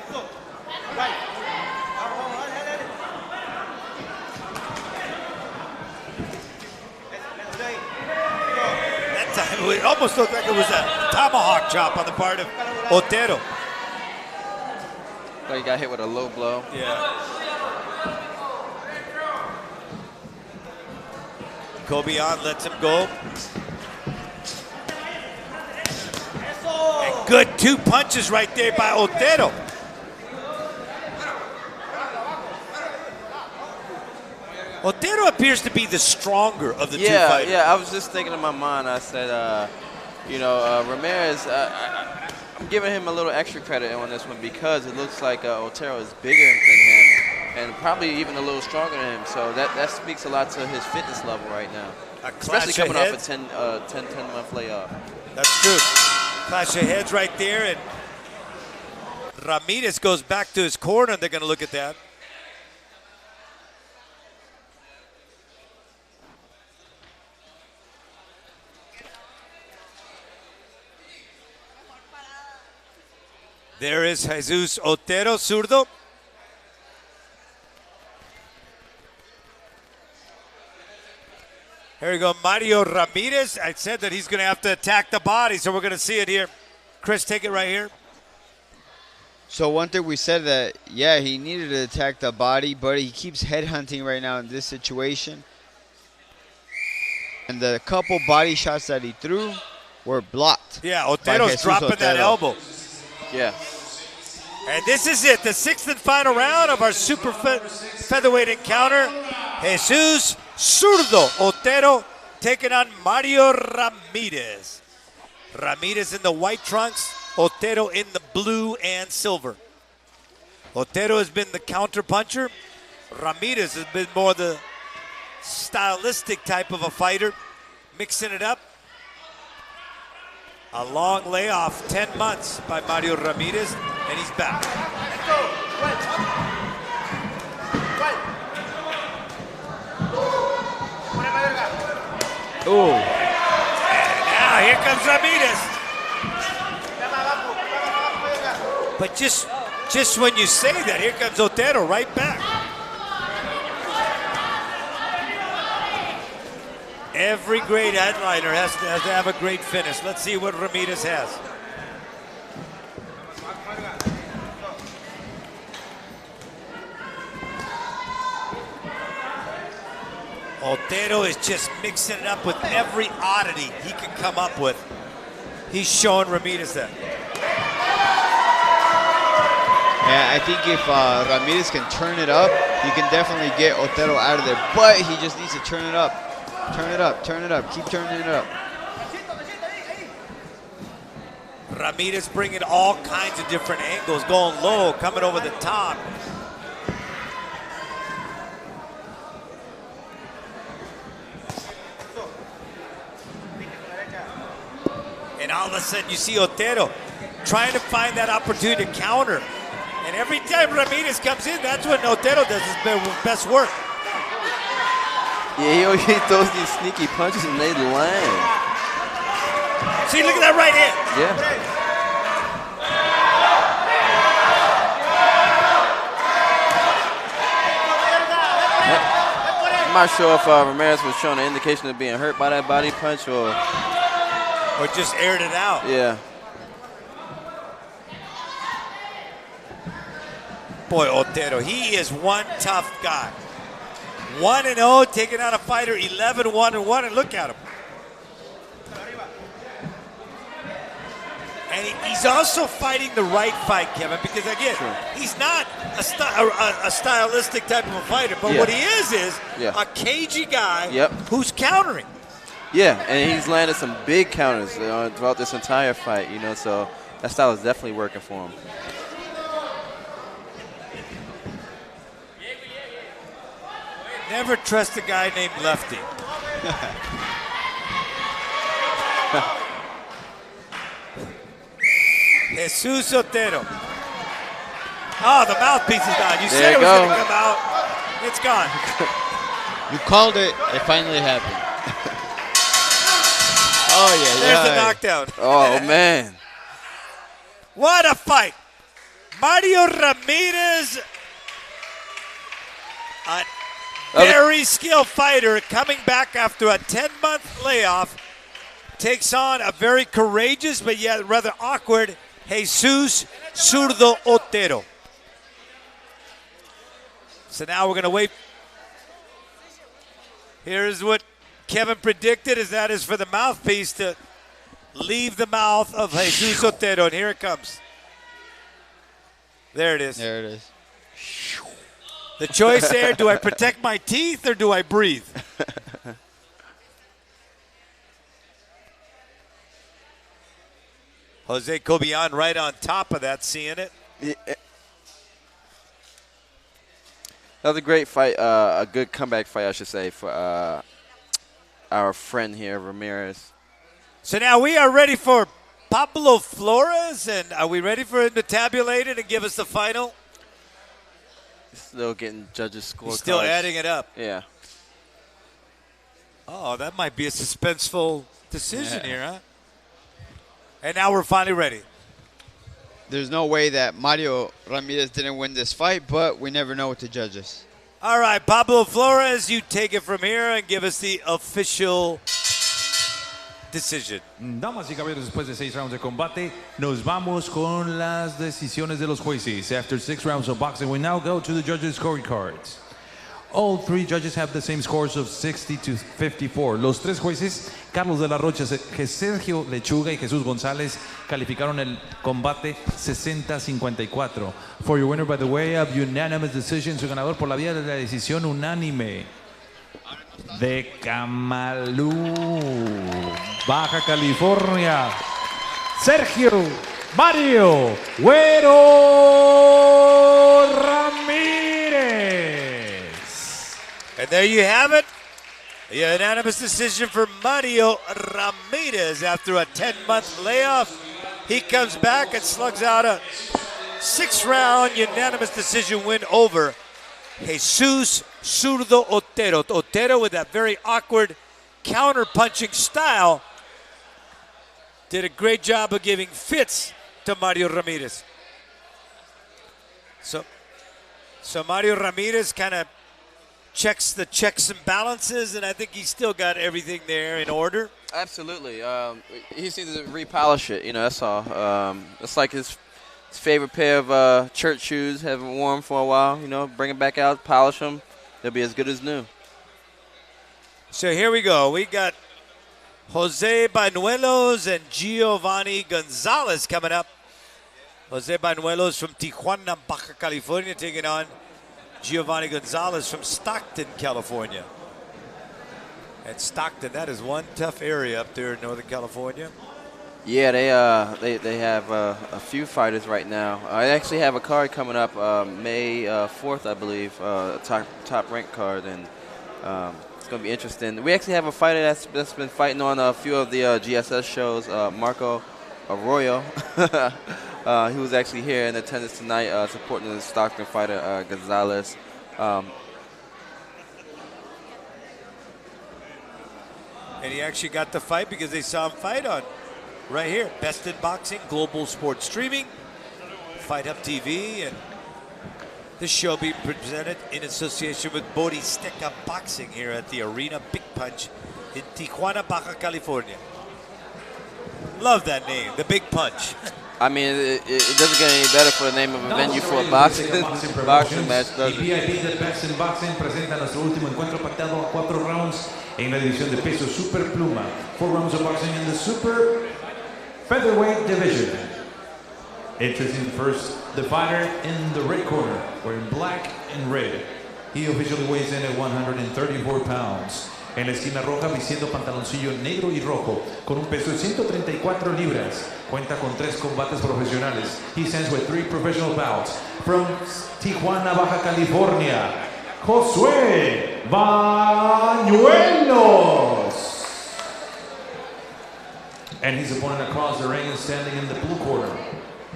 Speaker 1: That time, it almost looked like it was a tomahawk chop on the part of Otero.
Speaker 2: Like he got hit with a low blow.
Speaker 1: Yeah. Kobian lets him go. And good 2 punches right there by Otero. Otero appears to be the stronger of the two fighters.
Speaker 2: Yeah, I was just thinking in my mind, I said, Ramirez, I'm giving him a little extra credit on this one because it looks like Otero is bigger than him and probably even a little stronger than him. So that speaks a lot to his fitness level right now, especially coming off a 10-month layoff.
Speaker 1: That's true. Clash of heads right there, and Ramirez goes back to his corner, and they're going to look at that. There is Jesus Otero, zurdo. Here we go, Mario Ramirez. I said that he's going to have to attack the body, so we're going to see it here. Chris, take it right here.
Speaker 3: So one thing we said that, yeah, he needed to attack the body, but he keeps headhunting right now in this situation. And the couple body shots that he threw were blocked.
Speaker 1: Yeah, Otero's dropping that elbow.
Speaker 2: Yeah.
Speaker 1: And this is it, the 6th and final round of our super featherweight encounter. Jesus Zurdo Otero taking on Mario Ramirez. Ramirez in the white trunks, Otero in the blue and silver. Otero has been the counter puncher. Ramirez has been more the stylistic type of a fighter, mixing it up. A long layoff, 10 months by Mario Ramirez, and he's back.
Speaker 3: Oh.
Speaker 1: And now here comes Ramirez. But just when you say that, here comes Otero right back. Every great headliner has to have a great finish. Let's see what Ramirez has. Otero is just mixing it up with every oddity he can come up with. He's showing Ramirez that.
Speaker 3: Yeah, I think if Ramirez can turn it up, you can definitely get Otero out of there. But he just needs to turn it up. Turn it up, turn it up, keep turning it up.
Speaker 1: Ramirez bringing all kinds of different angles, going low, coming over the top. And all of a sudden you see Otero trying to find that opportunity to counter. And every time Ramirez comes in, that's when Otero does his best work.
Speaker 2: Yeah, he always throws these sneaky punches and they land.
Speaker 1: See, look at that right hand.
Speaker 2: Yeah. I'm not sure if Ramirez was showing an indication of being hurt by that body punch or
Speaker 1: just aired it out.
Speaker 2: Yeah.
Speaker 1: Boy, Otero, he is one tough guy. 1-0, taking out a fighter 11-1-1, and look at him. And he's also fighting the right fight, Kevin, because again, he's not a stylistic type of a fighter, but what he is a cagey guy who's countering.
Speaker 2: Yeah, and he's landed some big counters throughout this entire fight, you know, so that style is definitely working for him.
Speaker 1: Never trust a guy named Lefty. Jesus Otero. Oh, the mouthpiece is gone. You said it was going to come out. It's gone.
Speaker 3: You called it. It finally happened. Oh, yeah.
Speaker 1: There's the knockdown.
Speaker 2: Oh, man.
Speaker 1: What a fight. Mario Ramirez, a very skilled fighter coming back after a 10-month layoff, takes on a very courageous but yet rather awkward Jesus Zurdo Otero. So now we're going to wait. Here's what Kevin predicted, is that is for the mouthpiece to leave the mouth of Jesus Otero, and here it comes. There it is.
Speaker 3: There it is.
Speaker 1: The choice there, do I protect my teeth or do I breathe? Jose Cobian right on top of that, seeing it.
Speaker 2: Yeah. That was a great fight, a good comeback fight, I should say, for our friend here, Ramirez.
Speaker 1: So now we are ready for Pablo Flores, and are we ready for him to tabulate it and give us the final?
Speaker 2: Still getting judges' scorecards.
Speaker 1: He's still adding it up.
Speaker 2: Yeah.
Speaker 1: Oh, that might be a suspenseful decision here, huh? And now we're finally ready.
Speaker 3: There's no way that Mario Ramirez didn't win this fight, but we never know with the judges.
Speaker 1: All right, Pablo Flores, you take it from here and give us the official decision.
Speaker 5: Damas y caballeros, después de 6 rounds de combate, nos vamos con las decisiones de los jueces. After 6 rounds of boxing, we now go to the judges' scorecards. All 3 judges have the same scores of 60-54. Los 3 jueces, Carlos de la Rocha, Sergio Lechuga y Jesús González, calificaron el combate 60-54. For your winner by the way of unanimous decision, su ganador por la vía de la decisión unánime de Camalú, Baja California, Sergio Mario Güero Ramírez.
Speaker 1: And there you have it. A unanimous decision for Mario Ramirez after a 10-month layoff. He comes back and slugs out a 6-round unanimous decision win over Jesus Zurdo Otero. Otero, with that very awkward counter-punching style, did a great job of giving fits to Mario Ramirez. So Mario Ramirez kind of checks the checks and balances, and I think he's still got everything there in order.
Speaker 2: Absolutely. He seems to repolish it, you know, that's all. It's like his favorite pair of church shoes, haven't worn for a while, you know, bring them back out, polish them. They'll be as good as new.
Speaker 1: So here we go. We got Jose Banuelos and Giovanni Gonzalez coming up. Jose Banuelos from Tijuana, Baja California, taking on Giovanni Gonzalez from Stockton, California. And Stockton, that is one tough area up there in Northern California.
Speaker 2: Yeah, they have a few fighters right now. I actually have a card coming up May 4th, I believe, a top ranked card, and going to be interesting. We actually have a fighter that's been fighting on a few of the GSS shows, Marco Arroyo. He was actually here in attendance tonight supporting the Stockton fighter, Gonzalez.
Speaker 1: And he actually got the fight because they saw him fight on right here. Best in Boxing, Global Sports Streaming, Fight Hub TV, and this show being presented in association with Boristeca Boxing here at the Arena Big Punch in Tijuana, Baja California. Love that name, the Big Punch.
Speaker 2: I mean, it doesn't get any better for the name of a venue for a boxing match, does it?
Speaker 5: VIP de Best in Boxing presenta nuestro último encuentro pactado a 4 rounds en la división de peso super pluma. 4 rounds of boxing in the super featherweight division. Introducing first the fighter in the red corner, wearing black and red. He officially weighs in at 134 pounds. En la esquina roja, vistiendo pantaloncillo negro y rojo, con un peso de 134 libras. Cuenta con 3 combates profesionales. He stands with 3 professional bouts. From Tijuana, Baja California, JOSUE Banuelos. And his opponent across the ring is standing in the blue corner,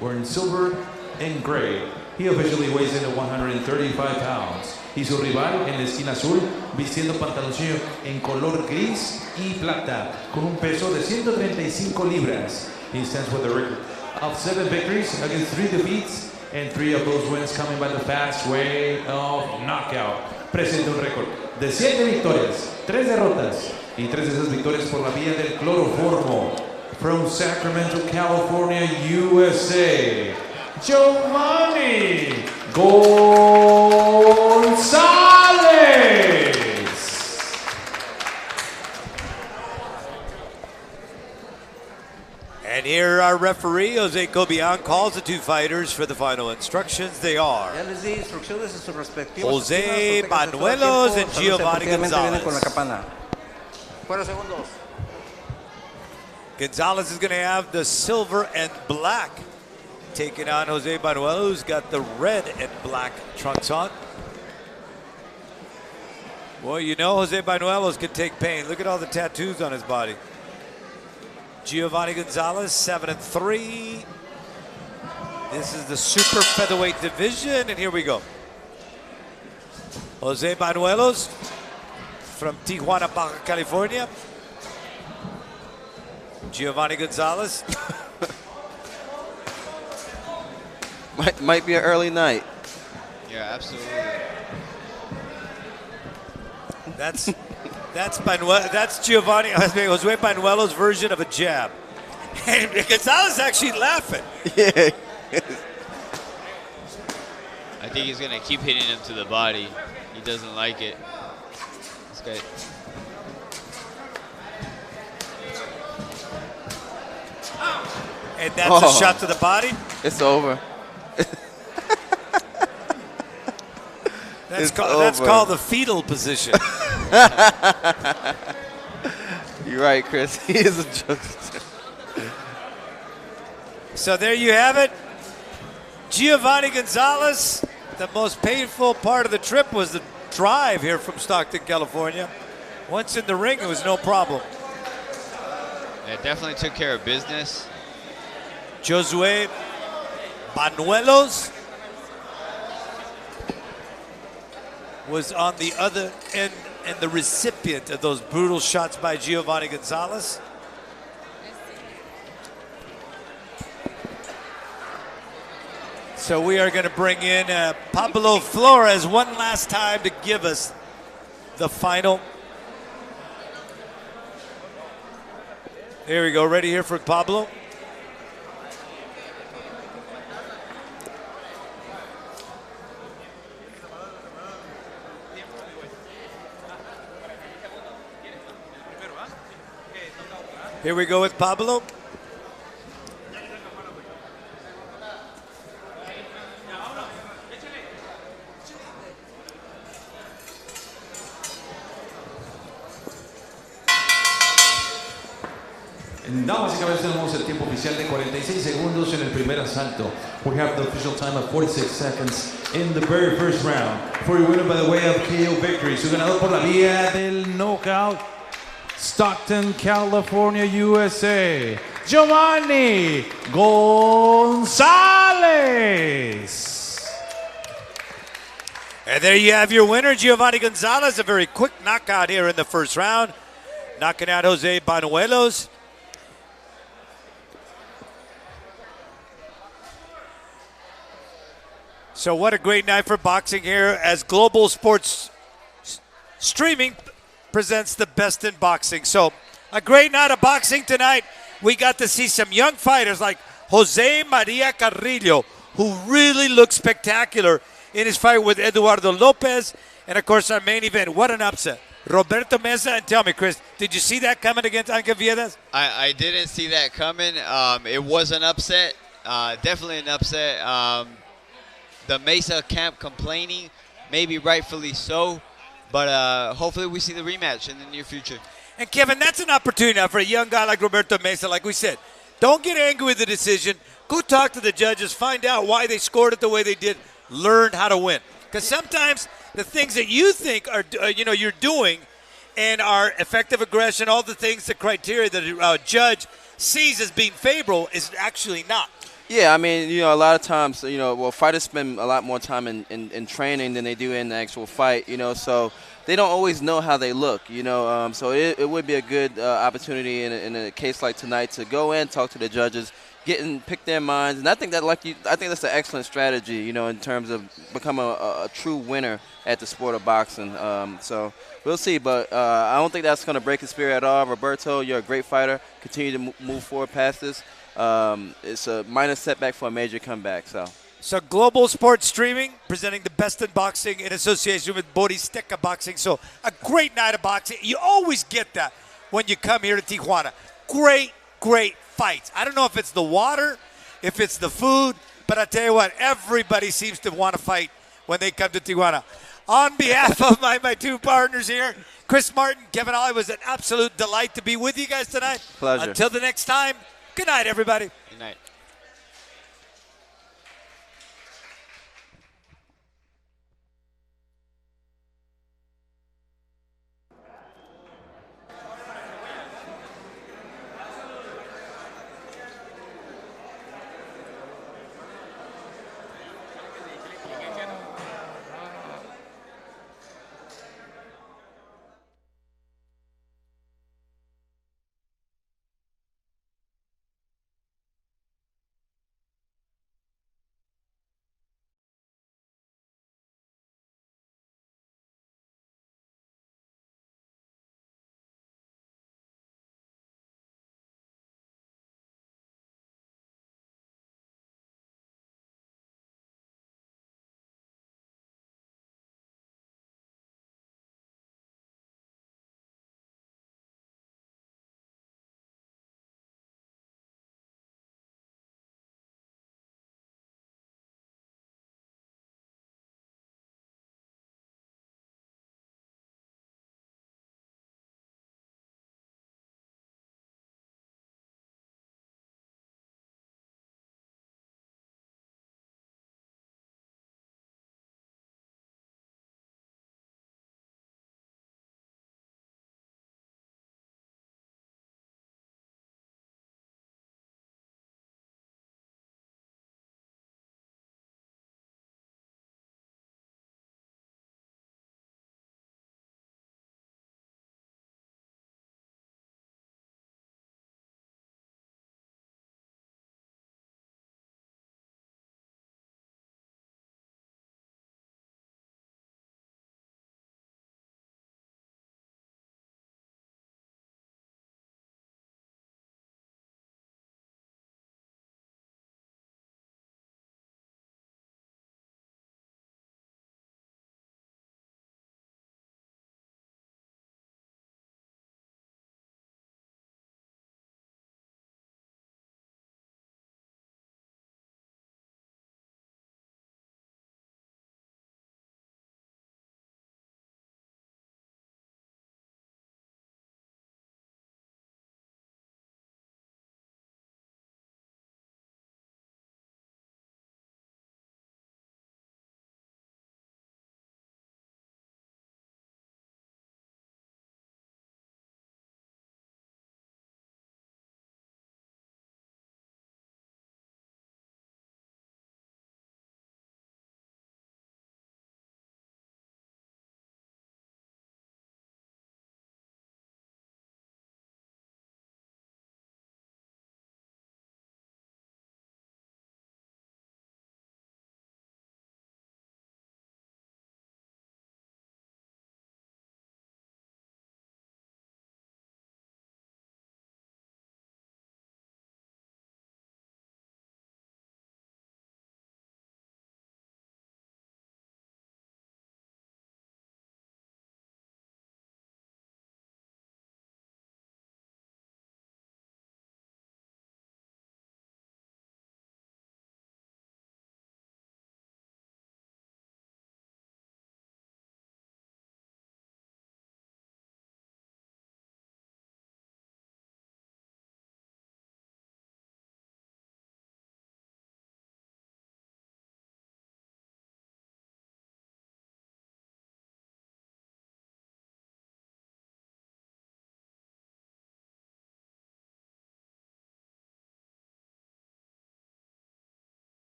Speaker 5: wearing silver and gray. He officially weighs in at 135 pounds. Y su rival en la esquina azul, vistiendo pantaloncillo en color gris y plata, con un peso de 135 libras. He stands with a record of 7 victories against 3 defeats, and 3 of those wins coming by the fast way of knockout. Presenta un récord de 7 victorias, 3 derrotas, y 3 de esas victorias por la vía del cloroformo. From Sacramento, California, USA, Giovanni Gonzalez.
Speaker 1: And here our referee, Jose Cobian, calls the 2 fighters for the final instructions. They are
Speaker 8: Ya les di instrucciones en sus respectivos.
Speaker 1: Jose Banuelos and Giovanni Gonzalez.
Speaker 8: Con la campana. Fuera segundos.
Speaker 1: Gonzalez is going to have the silver and black, taking on Jose Banuelos, who's got the red and black trunks on. Well, you know Jose Banuelos can take pain. Look at all the tattoos on his body. Giovanni Gonzalez, 7-3. This is the super featherweight division, and here we go. Jose Banuelos from Tijuana, Baja California. Giovanni Gonzalez.
Speaker 2: Might be an early night.
Speaker 3: Yeah, absolutely.
Speaker 1: That's Giovanni Jose Banuelos' version of a jab. And Gonzalez is actually laughing.
Speaker 2: Yeah.
Speaker 3: I think he's gonna keep hitting him to the body. He doesn't like it. This guy.
Speaker 1: And that's a shot to the body.
Speaker 2: It's over.
Speaker 1: That's called the fetal position.
Speaker 2: You're right, Chris. He is a jokester.
Speaker 1: So there you have it. Giovanni Gonzalez. The most painful part of the trip was the drive here from Stockton, California. Once in the ring, it was no problem.
Speaker 3: It definitely took care of business.
Speaker 1: Josue Banuelos was on the other end and the recipient of those brutal shots by Giovanni Gonzalez. So we are going to bring in Pablo Flores one last time to give us the final. Here we go, ready here for Pablo. Here we go with Pablo.
Speaker 5: Damas y caballeros, tenemos el tiempo oficial de 46 segundos en el primer asalto. We have the official time of 46 seconds in the very first round. For your winner by the way of KO victory, su ganador por la vía del knockout, Stockton, California, USA, Giovanni Gonzalez.
Speaker 1: And there you have your winner, Giovanni Gonzalez. A very quick knockout here in the first round, knocking out Jose BANUELOS. So what a great night for boxing here as Global Sports Streaming presents the best in boxing. So a great night of boxing tonight. We got to see some young fighters like Jose Maria Carrillo, who really looked spectacular in his fight with Eduardo Lopez. And, of course, our main event, what an upset. Roberto Meza, and tell me, Chris, did you see that coming against Ángel Viedas?
Speaker 3: I didn't see that coming. It was an upset, definitely an upset. The Mesa camp complaining, maybe rightfully so, but hopefully we see the rematch in the near future.
Speaker 1: And, Kevin, that's an opportunity now for a young guy like Roberto Meza, like we said. Don't get angry with the decision. Go talk to the judges. Find out why they scored it the way they did. Learn how to win. Because sometimes the things that you think are, you're doing and are effective aggression, all the things, the criteria that a judge sees as being favorable is actually not.
Speaker 2: Yeah, I mean, a lot of times, fighters spend a lot more time in training than they do in the actual fight, so they don't always know how they look, so it would be a good opportunity in a case like tonight to go in, talk to the judges, pick their minds, and I think that's an excellent strategy, in terms of becoming a true winner at the sport of boxing. So we'll see, but I don't think that's going to break his spirit at all. Roberto, you're a great fighter. Continue to move forward past this. It's a minor setback for a major comeback.
Speaker 1: So Global Sports Streaming presenting the best in boxing in association with Boristeca Boxing. So a great night of boxing. You always get that when you come here to Tijuana. Great fights. I don't know if it's the water, if it's the food, but I tell you what, everybody seems to want to fight when they come to Tijuana. On behalf of my two partners here, Chris Martin, Kevin Ollie, it was an absolute delight to be with you guys tonight.
Speaker 2: Pleasure.
Speaker 1: Until the next time, good night, everybody.
Speaker 3: Good night.